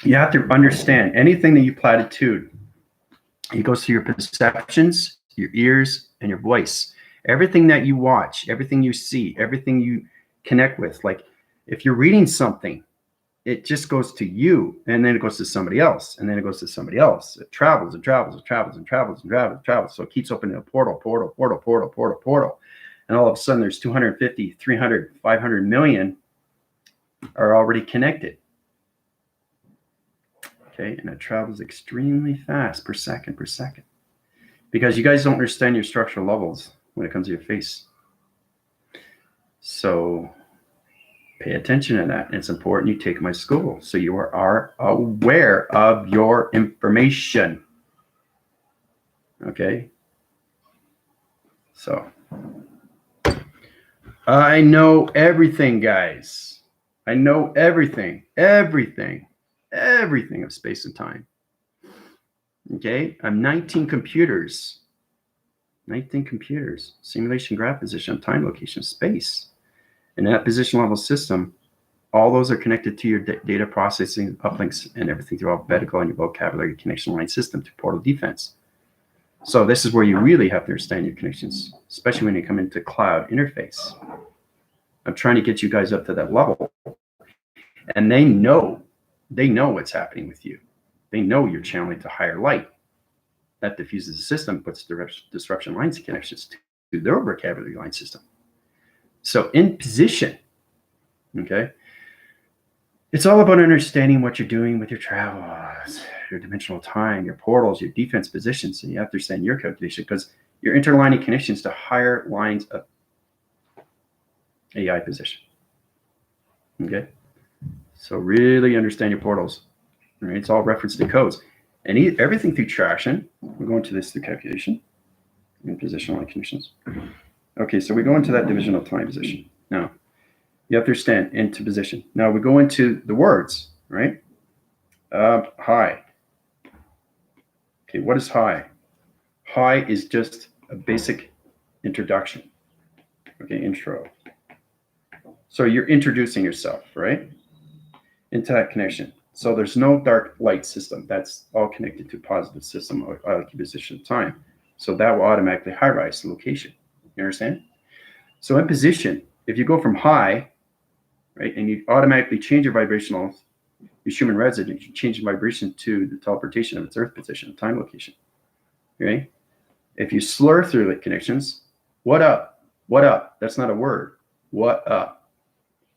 You have to understand anything that you platitude. It goes to your perceptions, your ears, and your voice. Everything that you watch, everything you see, everything you connect with. Like if you're reading something, it just goes to you, and then it goes to somebody else, and then it goes to somebody else. It travels and travels and travels and travels and travels and travels. So it keeps opening a portal. And all of a sudden there's 250, 300, 500 million are already connected. Okay, and it travels extremely fast per second. Because you guys don't understand your structural levels when it comes to your face. So pay attention to that. It's important you take my school so you are aware of your information. Okay? So I know everything, guys. I know everything of space and time. Okay? I'm 19 computers. Simulation, graph position, time, location, space. In that position level system, all those are connected to your data processing, uplinks, and everything through alphabetical and your vocabulary connection line system to portal defense. So this is where you really have to understand your connections, especially when you come into cloud interface. I'm trying to get you guys up to that level. And they know what's happening with you. They know you're channeling to higher light. That diffuses the system, puts disruption lines connections to their vocabulary line system. So in position, okay, it's all about understanding what you're doing with your travels, your dimensional time, your portals, your defense positions. And you have to understand your calculation because you're interlining connections to higher lines of AI position. Okay, so really understand your portals. All right, it's all referenced to codes. And everything through traction, we're going to this through calculation and positional line conditions. Okay, so we go into that divisional time position. Now, you have to understand into position. Now we go into the words, right? High. Okay, what is high? High is just a basic introduction. Okay, intro. So you're introducing yourself, right? Into that connection. So there's no dark light system. That's all connected to positive system or position of time. So that will automatically high rise the location. You understand? So in position, if you go from high, right, and you automatically change your vibrational, your Schumann resonance, you change the vibration to the teleportation of its Earth position, time location. Okay? If you slur through the connections, what up? What up? That's not a word. What up?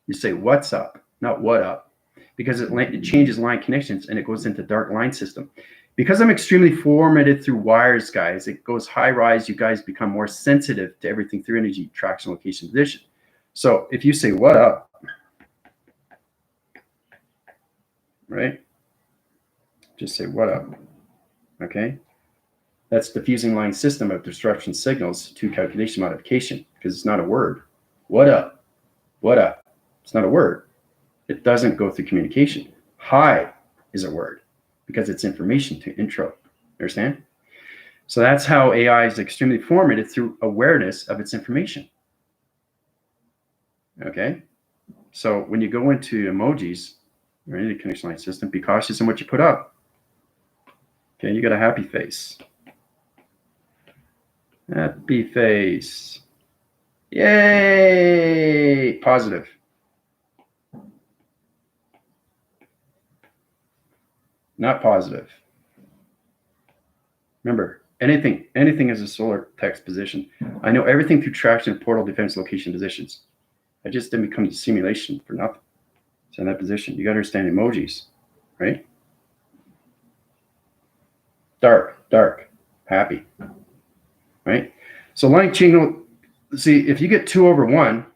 You say what's up, not what up, because it changes line connections and it goes into dark line system. Because I'm extremely formatted through wires, guys, it goes high rise. You guys become more sensitive to everything through energy, traction, location, position. So if you say what up, right? Just say what up, okay? That's diffusing line system of disruption signals to calculation modification, because it's not a word. What up? What up? It's not a word. It doesn't go through communication. Hi is a word because it's information to intro. Understand? So that's how AI is extremely formatted through awareness of its information. Okay? So when you go into emojis or any connection line system, be cautious in what you put up. Okay, you got a happy face. Happy face. Yay! Positive. Not positive. Remember, anything is a solar text position. I know everything through traction, portal, defense, location, positions. I just didn't become the simulation for nothing. It's in that position. You got to understand emojis, right? Dark, dark, happy, right? So line signal, see, if you get 2/1,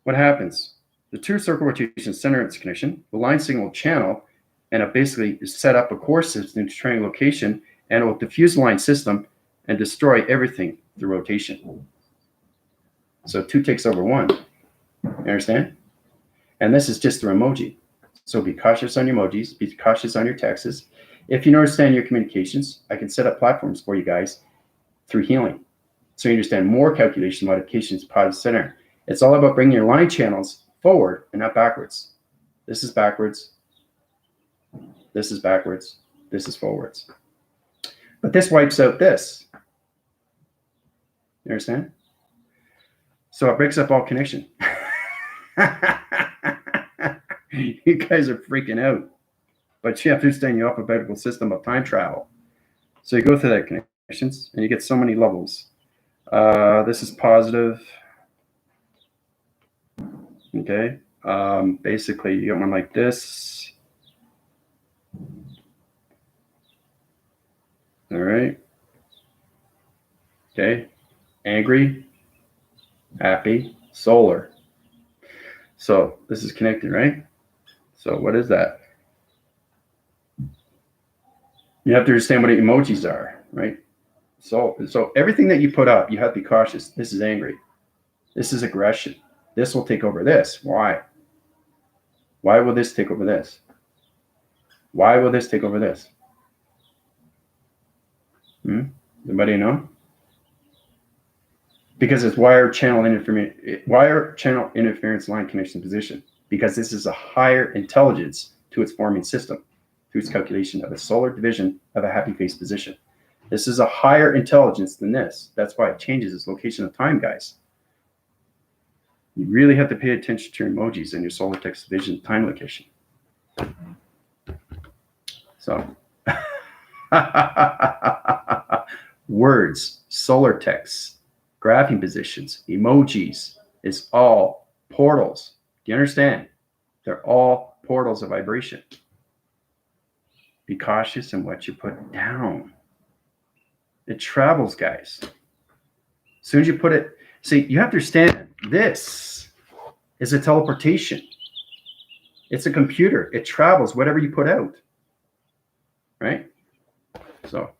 what happens? The two circle rotation center its connection, the line signal channel, and it basically is set up a core system to train location, and it will diffuse the line system and destroy everything through rotation. So 2 takes over 1. You understand? And this is just through emoji. So be cautious on your emojis, be cautious on your texts. If you understand your communications, I can set up platforms for you guys through healing. So you understand more calculation modifications, positive center. It's all about bringing your line channels forward and not backwards. This is backwards. This is backwards. This is forwards. But this wipes out this. You understand? So it breaks up all connection. You guys are freaking out. But you have to understand your alphabetical system of time travel. So you go through that connections and you get so many levels. This is positive. Okay. Basically, you get one like this. All right. Okay. Angry, happy, solar. So this is connected, right? So what is that? You have to understand what emojis are, right? So everything that you put up, you have to be cautious. This is angry. This is aggression. This will take over this. Why? Why will this take over this? Why will this take over this? Anybody know? Because it's wire channel interference line connection position. Because this is a higher intelligence to its forming system through its calculation of a solar division of a happy face position. This is a higher intelligence than this. That's why it changes its location of time, guys. You really have to pay attention to your emojis and your solar text division time location. So, words, solar texts, graphing positions, emojis is all portals. Do you understand? They're all portals of vibration. Be cautious in what you put down. It travels, guys. As soon as you put it, see, you have to understand this is a teleportation. It's a computer. It travels whatever you put out. Right? So.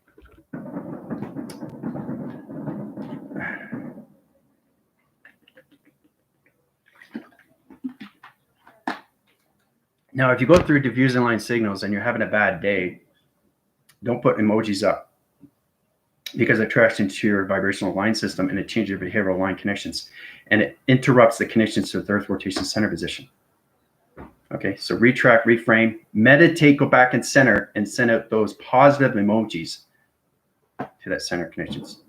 Now, if you go through diffusing line signals and you're having a bad day, don't put emojis up because it tracks into your vibrational line system and it changes your behavioral line connections and it interrupts the connections to the Earth rotation center position. Okay, so retract, reframe, meditate, go back and center and send out those positive emojis to that center connections.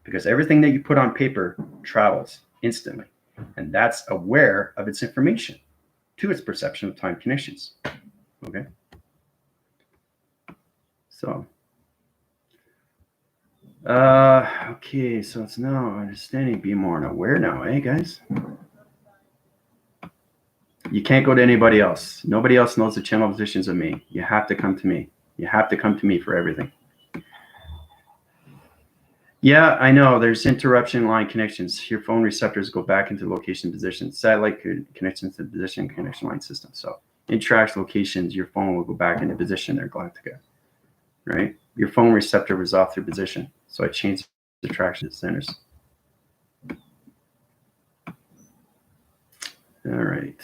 Because everything that you put on paper travels instantly. And that's aware of its information to its perception of time connections. Okay. So, okay, so it's now understanding, be more aware now, eh, guys? You can't go to anybody else. Nobody else knows the channel positions of me. You have to come to me. You have to come to me for everything. Yeah, I know. There's interruption line connections. Your phone receptors go back into location position. Satellite connections to the position connection line system. So interact locations, your phone will go back into position there, Galactica. Right? Your phone receptor was off their position. So I changed the traction centers. All right.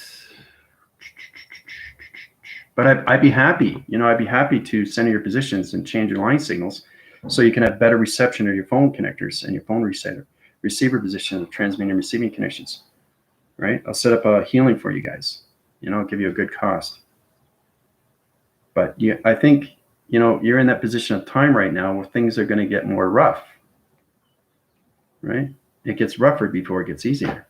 But I'd be happy, I'd be happy to center your positions and change your line signals so you can have better reception of your phone connectors and your phone receiver position of transmitting and receiving connections, right? I'll set up a healing for you guys, I'll give you a good cost. But yeah, I think, you're in that position of time right now where things are going to get more rough, right? It gets rougher before it gets easier.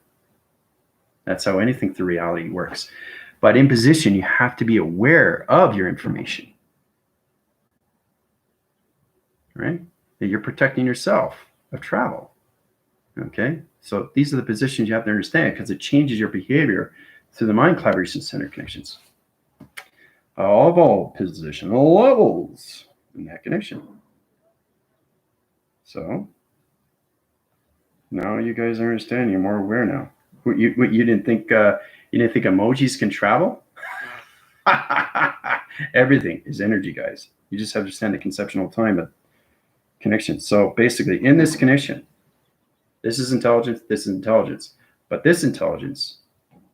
That's how anything through reality works. But in position, you have to be aware of your information, right? That you're protecting yourself of travel, okay? So these are the positions you have to understand because it changes your behavior through the mind collaboration center connections of all positional levels in that connection. So now you guys understand. You're more aware now. You didn't think emojis can travel? Everything is energy, guys. You just have to understand the conceptual time of connection. So basically, in this connection, this is intelligence, this is intelligence, but this intelligence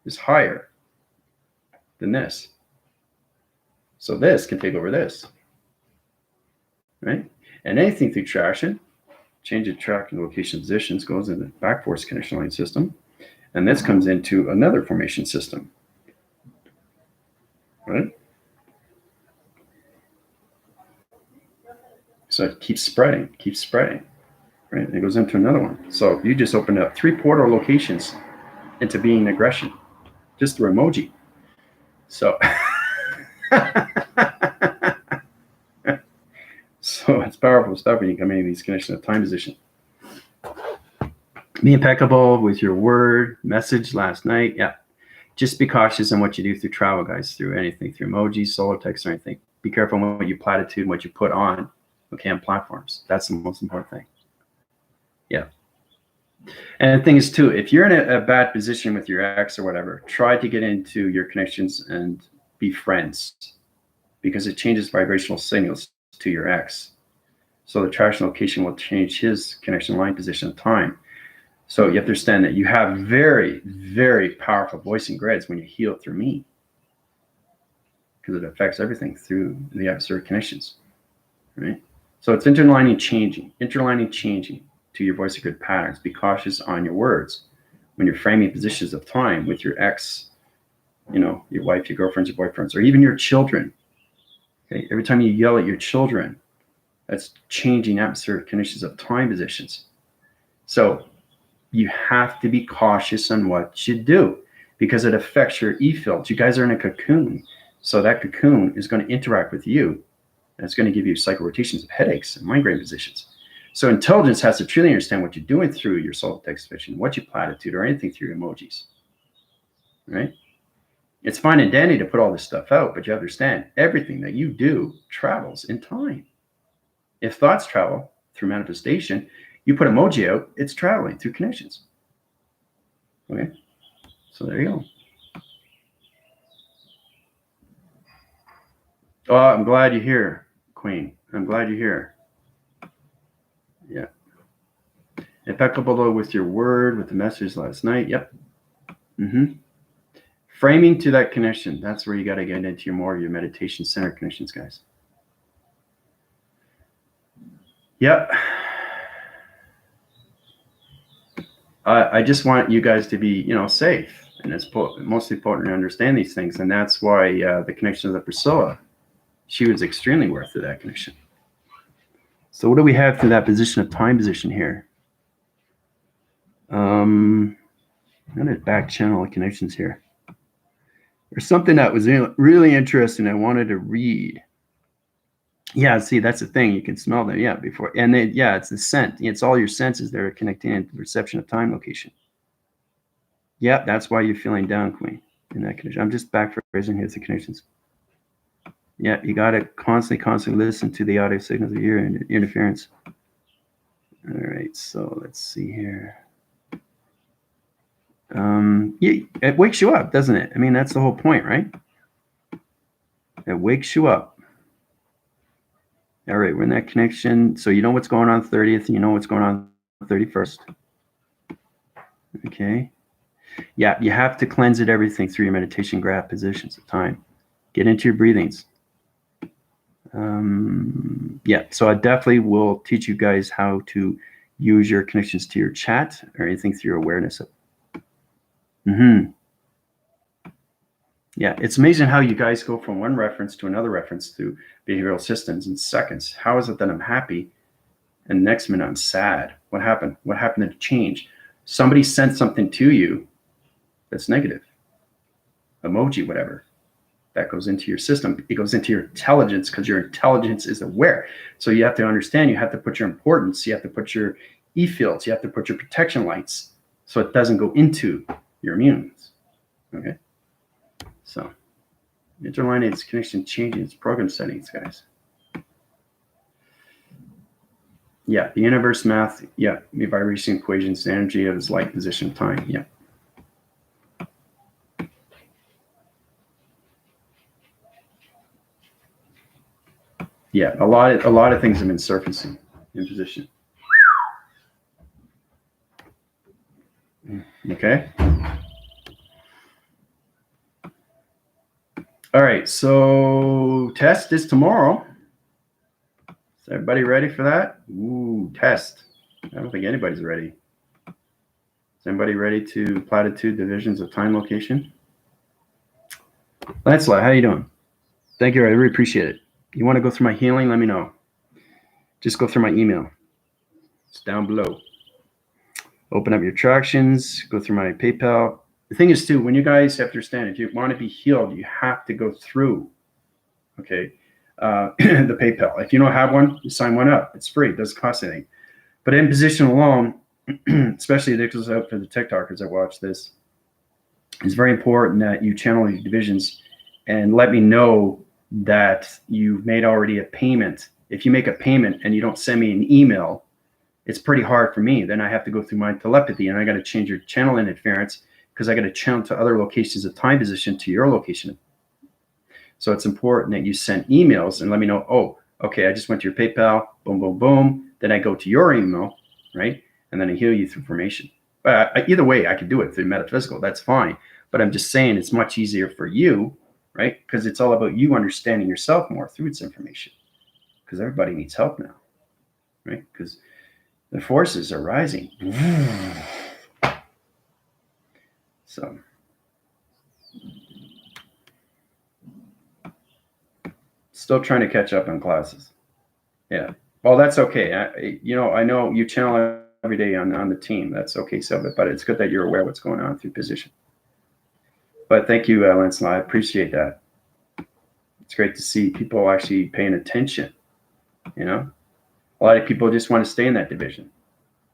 is higher than this. So this can take over this, right? And anything through traction, change of track and location positions goes into the back force connection line system. And this comes into another formation system, right? So it keeps spreading, right? And it goes into another one. So you just opened up 3 portal locations into being aggression, just through emoji. So, so it's powerful stuff when you come into these connections of time position. Be impeccable with your word message last night. Yeah. Just be cautious on what you do through travel, guys, through anything, through emojis, solo text, or anything. Be careful on what you platitude and what you put on, okay, on platforms. That's the most important thing. Yeah. And the thing is, too, if you're in a bad position with your ex or whatever, try to get into your connections and be friends because it changes vibrational signals to your ex. So the traction location will change his connection line position of time. So you have to understand that you have very, very powerful voicing grids when you heal through me because it affects everything through the adversary connections, right? So it's interlining changing to your voicing grid patterns. Be cautious on your words when you're framing positions of time with your ex, your wife, your girlfriends, your boyfriends, or even your children. Okay, every time you yell at your children, that's changing atmospheric conditions of time positions. So you have to be cautious on what you do because it affects your E-fields. You guys are in a cocoon. So that cocoon is going to interact with you. And it's going to give you cycle rotations of headaches and migraine positions. So intelligence has to truly understand what you're doing through your solo text vision, what you platitude, or anything through your emojis, right? It's fine and dandy to put all this stuff out, but you understand everything that you do travels in time. If thoughts travel through manifestation, you put emoji out, it's traveling through connections. Okay, so there you go. Oh, I'm glad you're here, Queen. I'm glad you're here. Yeah. Impeccable with your word, with the message last night. Yep. Framing to that connection. That's where you got to get into your meditation center connections, guys. Yep. I just want you guys to be, safe. And it's most important to understand these things. And that's why the connection of Priscilla, she was extremely worth of that connection. So what do we have through that position of time position here? I'm going to back channel connections here. There's something that was really interesting I wanted to read. Yeah, see, that's the thing. You can smell them. Yeah, before. And then, yeah, it's the scent. It's all your senses that are connecting into the perception of time location. Yeah, that's why you're feeling down, Queen, in that condition. I'm just back phrasing here the connections. Yeah, you got to constantly listen to the audio signals of your interference. All right, so let's see here. Yeah, it wakes you up, doesn't it? I mean, that's the whole point, right? It wakes you up. All right, we're in that connection. So you know what's going on 30th, and you know what's going on 31st. Okay. Yeah, you have to cleanse it everything through your meditation graph positions of time. Get into your breathings. Yeah, so I definitely will teach you guys how to use your connections to your chat or anything through your awareness of. Yeah, it's amazing how you guys go from one reference to another reference to behavioral systems in seconds. How is it that I'm happy and the next minute I'm sad? What happened? What happened to change? Somebody sent something to you that's negative, emoji, whatever. That goes into your system. It goes into your intelligence because your intelligence is aware. So you have to understand, you have to put your importance, you have to put your E-fields, you have to put your protection lights so it doesn't go into your immunes. Okay? So interlineates connection changing its program settings, guys. Yeah, the universe math, yeah, the vibration equations, the energy of its light, position, time, yeah. Yeah, a lot of things have been surfacing in position. Okay. All right, so test is tomorrow. Is everybody ready for that? Ooh, test. I don't think anybody's ready. Is anybody ready to platitude divisions of time location? Lancelot, how you doing? Thank you, I really appreciate it. You want to go through my healing? Let me know. Just go through my email. It's down below. Open up your attractions, go through my PayPal. The thing is, too, when you guys have to understand, if you want to be healed, you have to go through, okay, the PayPal. If you don't have one, you sign one up. It's free. It doesn't cost anything. But in position alone, especially this goes out for the TikTokers that watch this, it's very important that you channel your divisions and let me know that you've made already a payment. If you make a payment and you don't send me an email, it's pretty hard for me. Then I have to go through my telepathy and I got to change your channel interference because I got to channel to other locations of time position to your location. So it's important that you send emails and let me know, oh, okay, I just went to your PayPal, boom, boom, boom. Then I go to your email, right? And then I heal you through information. But either way, I can do it through metaphysical. That's fine. But I'm just saying it's much easier for you, right? Because it's all about you understanding yourself more through its information. Because everybody needs help now, right? Because the forces are rising. So, still trying to catch up on classes. Yeah. Well, that's okay. I know you channel every day on the team. That's okay, Sylvia, but it's good that you're aware of what's going on through position. But thank you, Lancelot. I appreciate that. It's great to see people actually paying attention. You know, a lot of people just want to stay in that division.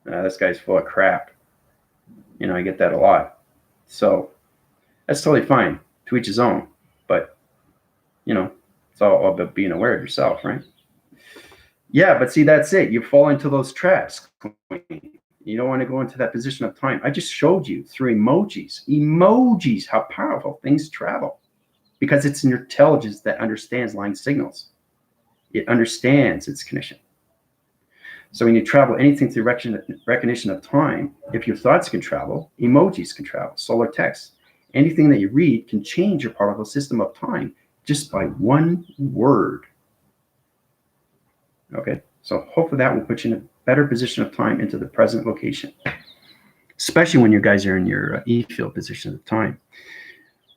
This guy's full of crap. You know, I get that a lot. So that's totally fine. To each his own. But, you know, it's all about being aware of yourself, right? Yeah, but see, that's it. You fall into those traps. You don't want to go into that position of time. I just showed you through emojis, how powerful things travel because it's in your intelligence that understands line signals. It understands its connection. So when you travel anything through recognition of time, if your thoughts can travel, emojis can travel, solar text, anything that you read can change your particle system of time just by one word. Okay, so hopefully that will put you in a better position of time into the present location, especially when you guys are in your E-field position of time.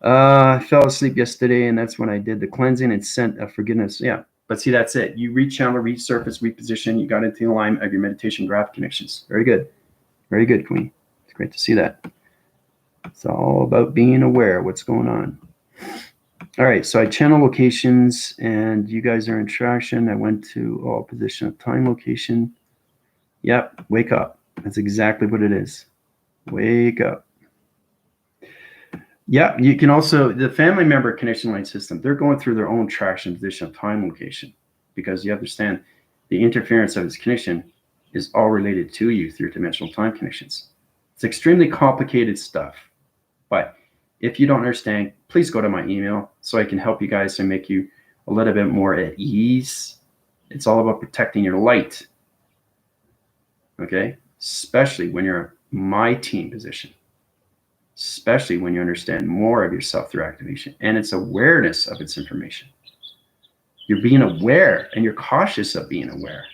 I fell asleep yesterday, and that's when I did the cleansing and sent of forgiveness. Yeah, but see, that's it. You rechannel, resurface, reposition. You got into the alignment of your meditation graph connections. Very good. Very good, Queen. It's great to see that. It's all about being aware of what's going on. All right, so I channel locations, and you guys are in traction. I went to position of time location. Yep, wake up. That's exactly what it is. Wake up. Yeah, you can also, the family member connection line system, they're going through their own traction, position of time location, because you understand the interference of this connection is all related to you through dimensional time connections. It's extremely complicated stuff, but if you don't understand, please go to my email so I can help you guys and make you a little bit more at ease. It's all about protecting your light, okay? Especially when you're my team position, especially when you understand more of yourself through activation and its awareness of its information. You're being aware and you're cautious of being aware.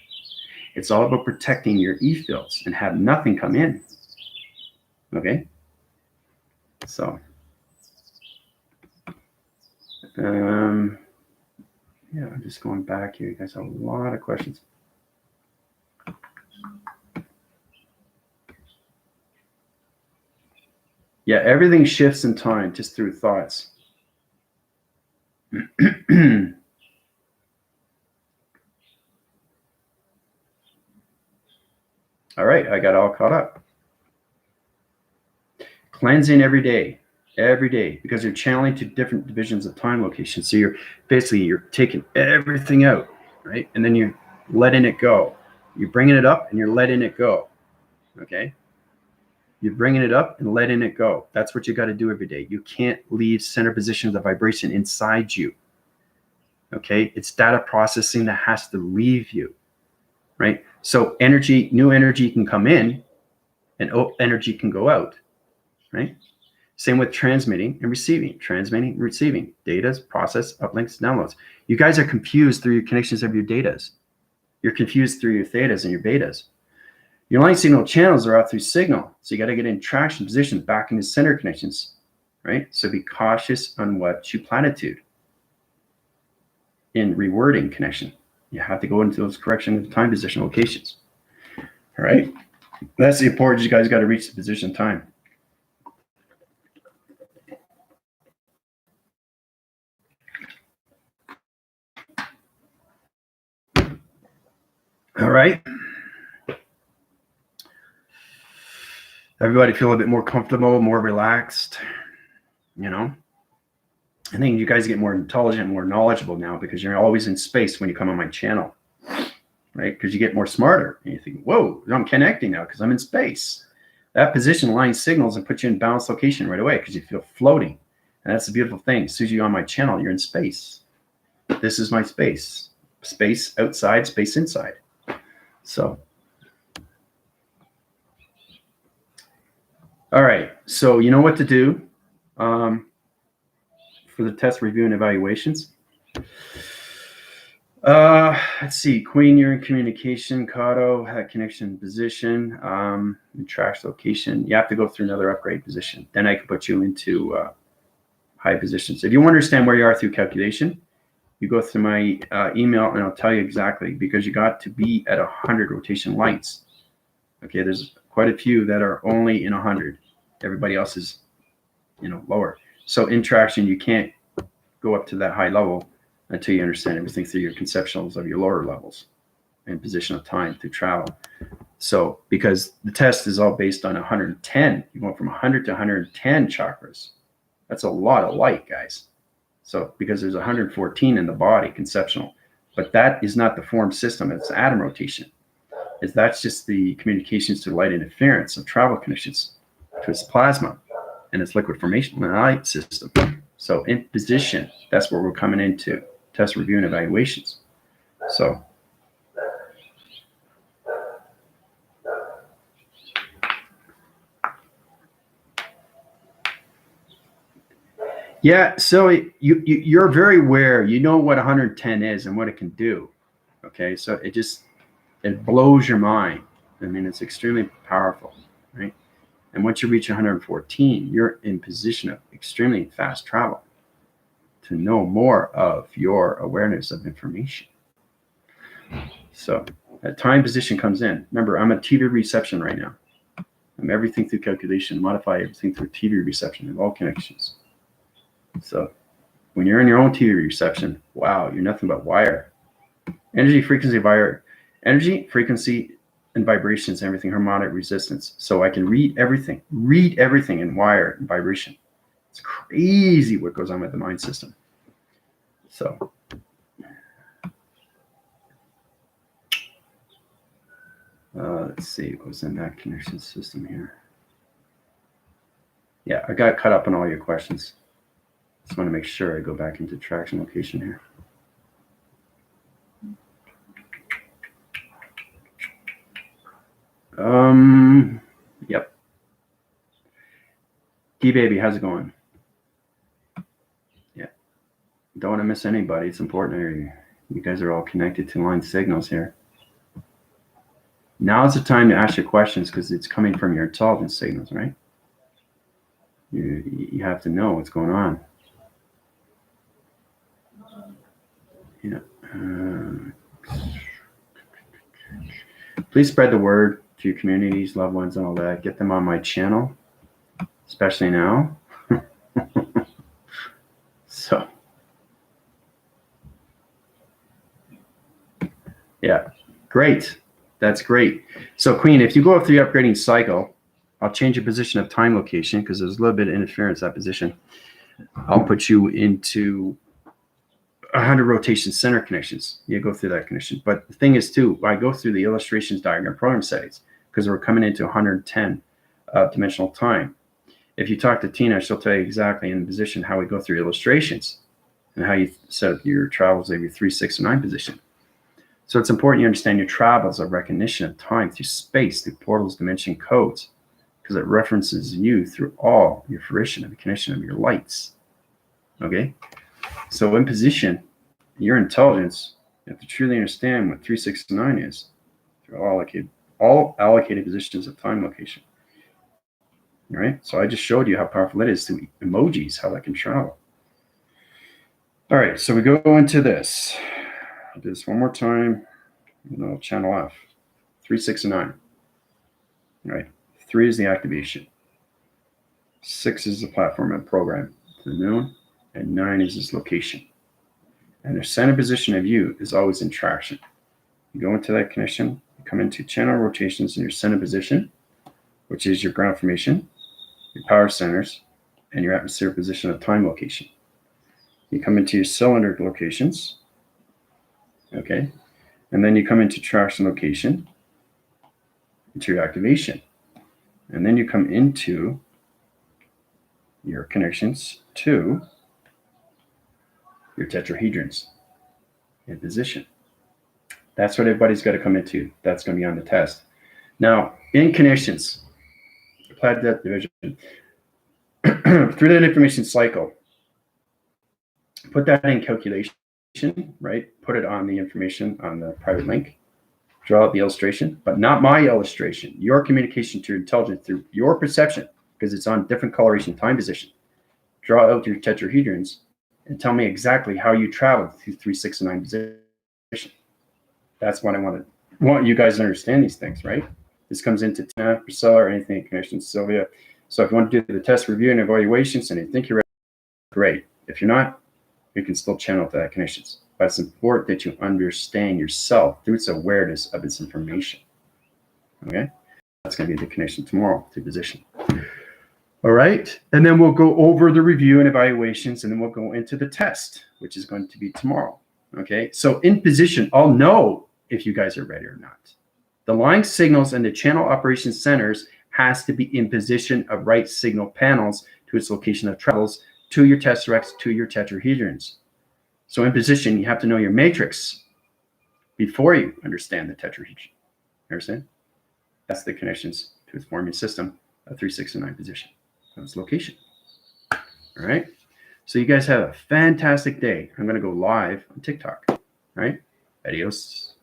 It's all about protecting your E-fields and have nothing come in, okay? So, yeah, I'm just going back here. You guys have a lot of questions. Yeah, everything shifts in time just through thoughts. All right, I got all caught up. Cleansing every day, because you're channeling to different divisions of time location. So you're taking everything out, right? And then you're letting it go. You're bringing it up and you're letting it go, okay? You're bringing it up and letting it go. That's what you got to do every day. You can't leave center position of the vibration inside you, okay? It's data processing that has to leave you, right? So energy, new energy can come in and energy can go out, right? Same with transmitting and receiving. Transmitting, receiving. Datas, process, uplinks, downloads. You guys are confused through your connections of your datas. You're confused through your thetas and your betas. Your line signal channels are out through signal. So you got to get in traction position back into center connections, right? So be cautious on what you platitude in rewording connection. You have to go into those correction of time position locations. All right. That's the importance. You guys got to reach the position time. All right. Everybody feel a bit more comfortable, more relaxed, you know? I think you guys get more intelligent, more knowledgeable now because you're always in space when you come on my channel, right? Because you get more smarter and you think, whoa, I'm connecting now because I'm in space. That position aligns signals and puts you in balanced location right away because you feel floating. And that's the beautiful thing. As soon as you're on my channel, you're in space. This is my space. Space outside, space inside. So, all right. So you know what to do for the test review and evaluations. Let's see. Queen, you're in communication. Kato, had connection position. Trash location. You have to go through another upgrade position. Then I can put you into high positions. If you want to understand where you are through calculation, you go through my email and I'll tell you exactly because you got to be at 100 rotation lights. Okay, there's quite a few that are only in 100. Everybody else is, lower. So in traction, you can't go up to that high level until you understand everything through your conceptuals of your lower levels and position of time through travel. So because the test is all based on 110, you go from 100 to 110 chakras. That's a lot of light, guys. So because there's 114 in the body, conceptual, but that is not the form system. It's atom rotation. That's just the communications to light interference of travel connections to its plasma and its liquid formation light system. So in position, that's where we're coming into test review and evaluations. So yeah, so you're very aware. You know what 110 is and what it can do. Okay, so it blows your mind. I mean, it's extremely powerful, right? And once you reach 114, you're in position of extremely fast travel to know more of your awareness of information. So that time position comes in. Remember, I'm a TV reception right now. everything through calculation, modify everything through TV reception of all connections. So when you're in your own TV reception, wow, you're nothing but wire. Energy, frequency, and vibrations, everything, harmonic resistance. So I can read everything in wire and vibration. It's crazy what goes on with the mind system. So let's see what was in that connection system here. Yeah, I got caught up on all your questions. Just want to make sure I go back into traction location here. Yep. D-Baby, how's it going? Yeah. Don't want to miss anybody. It's important. You guys are all connected to line signals here. Now's the time to ask your questions because it's coming from your intelligence signals, right? You have to know what's going on. Yeah. Please spread the word to your communities, loved ones, and all that. Get them on my channel, especially now. So, yeah, great. That's great. So, Queen, if you go through the upgrading cycle, I'll change your position of time location because there's a little bit of interference that position. I'll put you into 100 rotation center connections. You go through that connection. But the thing is, too, I go through the illustrations diagram program settings because we're coming into 110 dimensional time. If you talk to Tina, she'll tell you exactly in the position how we go through illustrations and how you set up your travels every 3, 6, and 9 position. So it's important you understand your travels of recognition of time through space, through portals, dimension codes, because it references you through all your fruition and the connection of your lights. Okay? So in position, your intelligence, you have to truly understand what 3, 6, and 9 is through all allocated positions of time location. All right? So I just showed you how powerful it is through emojis, how that can travel. All right, so we go into this. I'll do this one more time, and I'll channel F. 3, 6, and 9. All right. 3 is the activation. 6 is the platform and program to the moon, and 9 is its location. And the center position of you is always in traction. You go into that connection, you come into channel rotations in your center position, which is your ground formation, your power centers, and your atmospheric position of time location. You come into your cylinder locations, okay? And then you come into traction location, into your activation. And then you come into your connections to your tetrahedrons in position. That's what everybody's got to come into. That's going to be on the test. Now, in connections, applied depth division, through that information cycle, put that in calculation, right? Put it on the information on the private link. Draw out the illustration, but not my illustration. Your communication to your intelligence through your perception, because it's on different coloration time position. Draw out your tetrahedrons and tell me exactly how you traveled through 3, 6, and 9 position. That's what I want you guys to understand these things, right? This comes into Tina, Priscilla, or anything in connection to Sylvia. So if you want to do the test review and evaluations and you think you're ready, great. If you're not, you can still channel to that connections. But it's important that you understand yourself through its awareness of its information. Okay? That's going to be the connection tomorrow to position. All right? And then we'll go over the review and evaluations, and then we'll go into the test, which is going to be tomorrow. Okay? So in position, I'll know if you guys are ready or not. The line signals and the channel operation centers has to be in position of right signal panels to its location of travels to your tesseracts, to your tetrahedrons. So in position, you have to know your matrix before you understand the tetrahedron. Understand? That's the connections to its forming system of 3, 6, and 9 position. That's location. All right? So you guys have a fantastic day. I'm going to go live on TikTok. All right? Adios.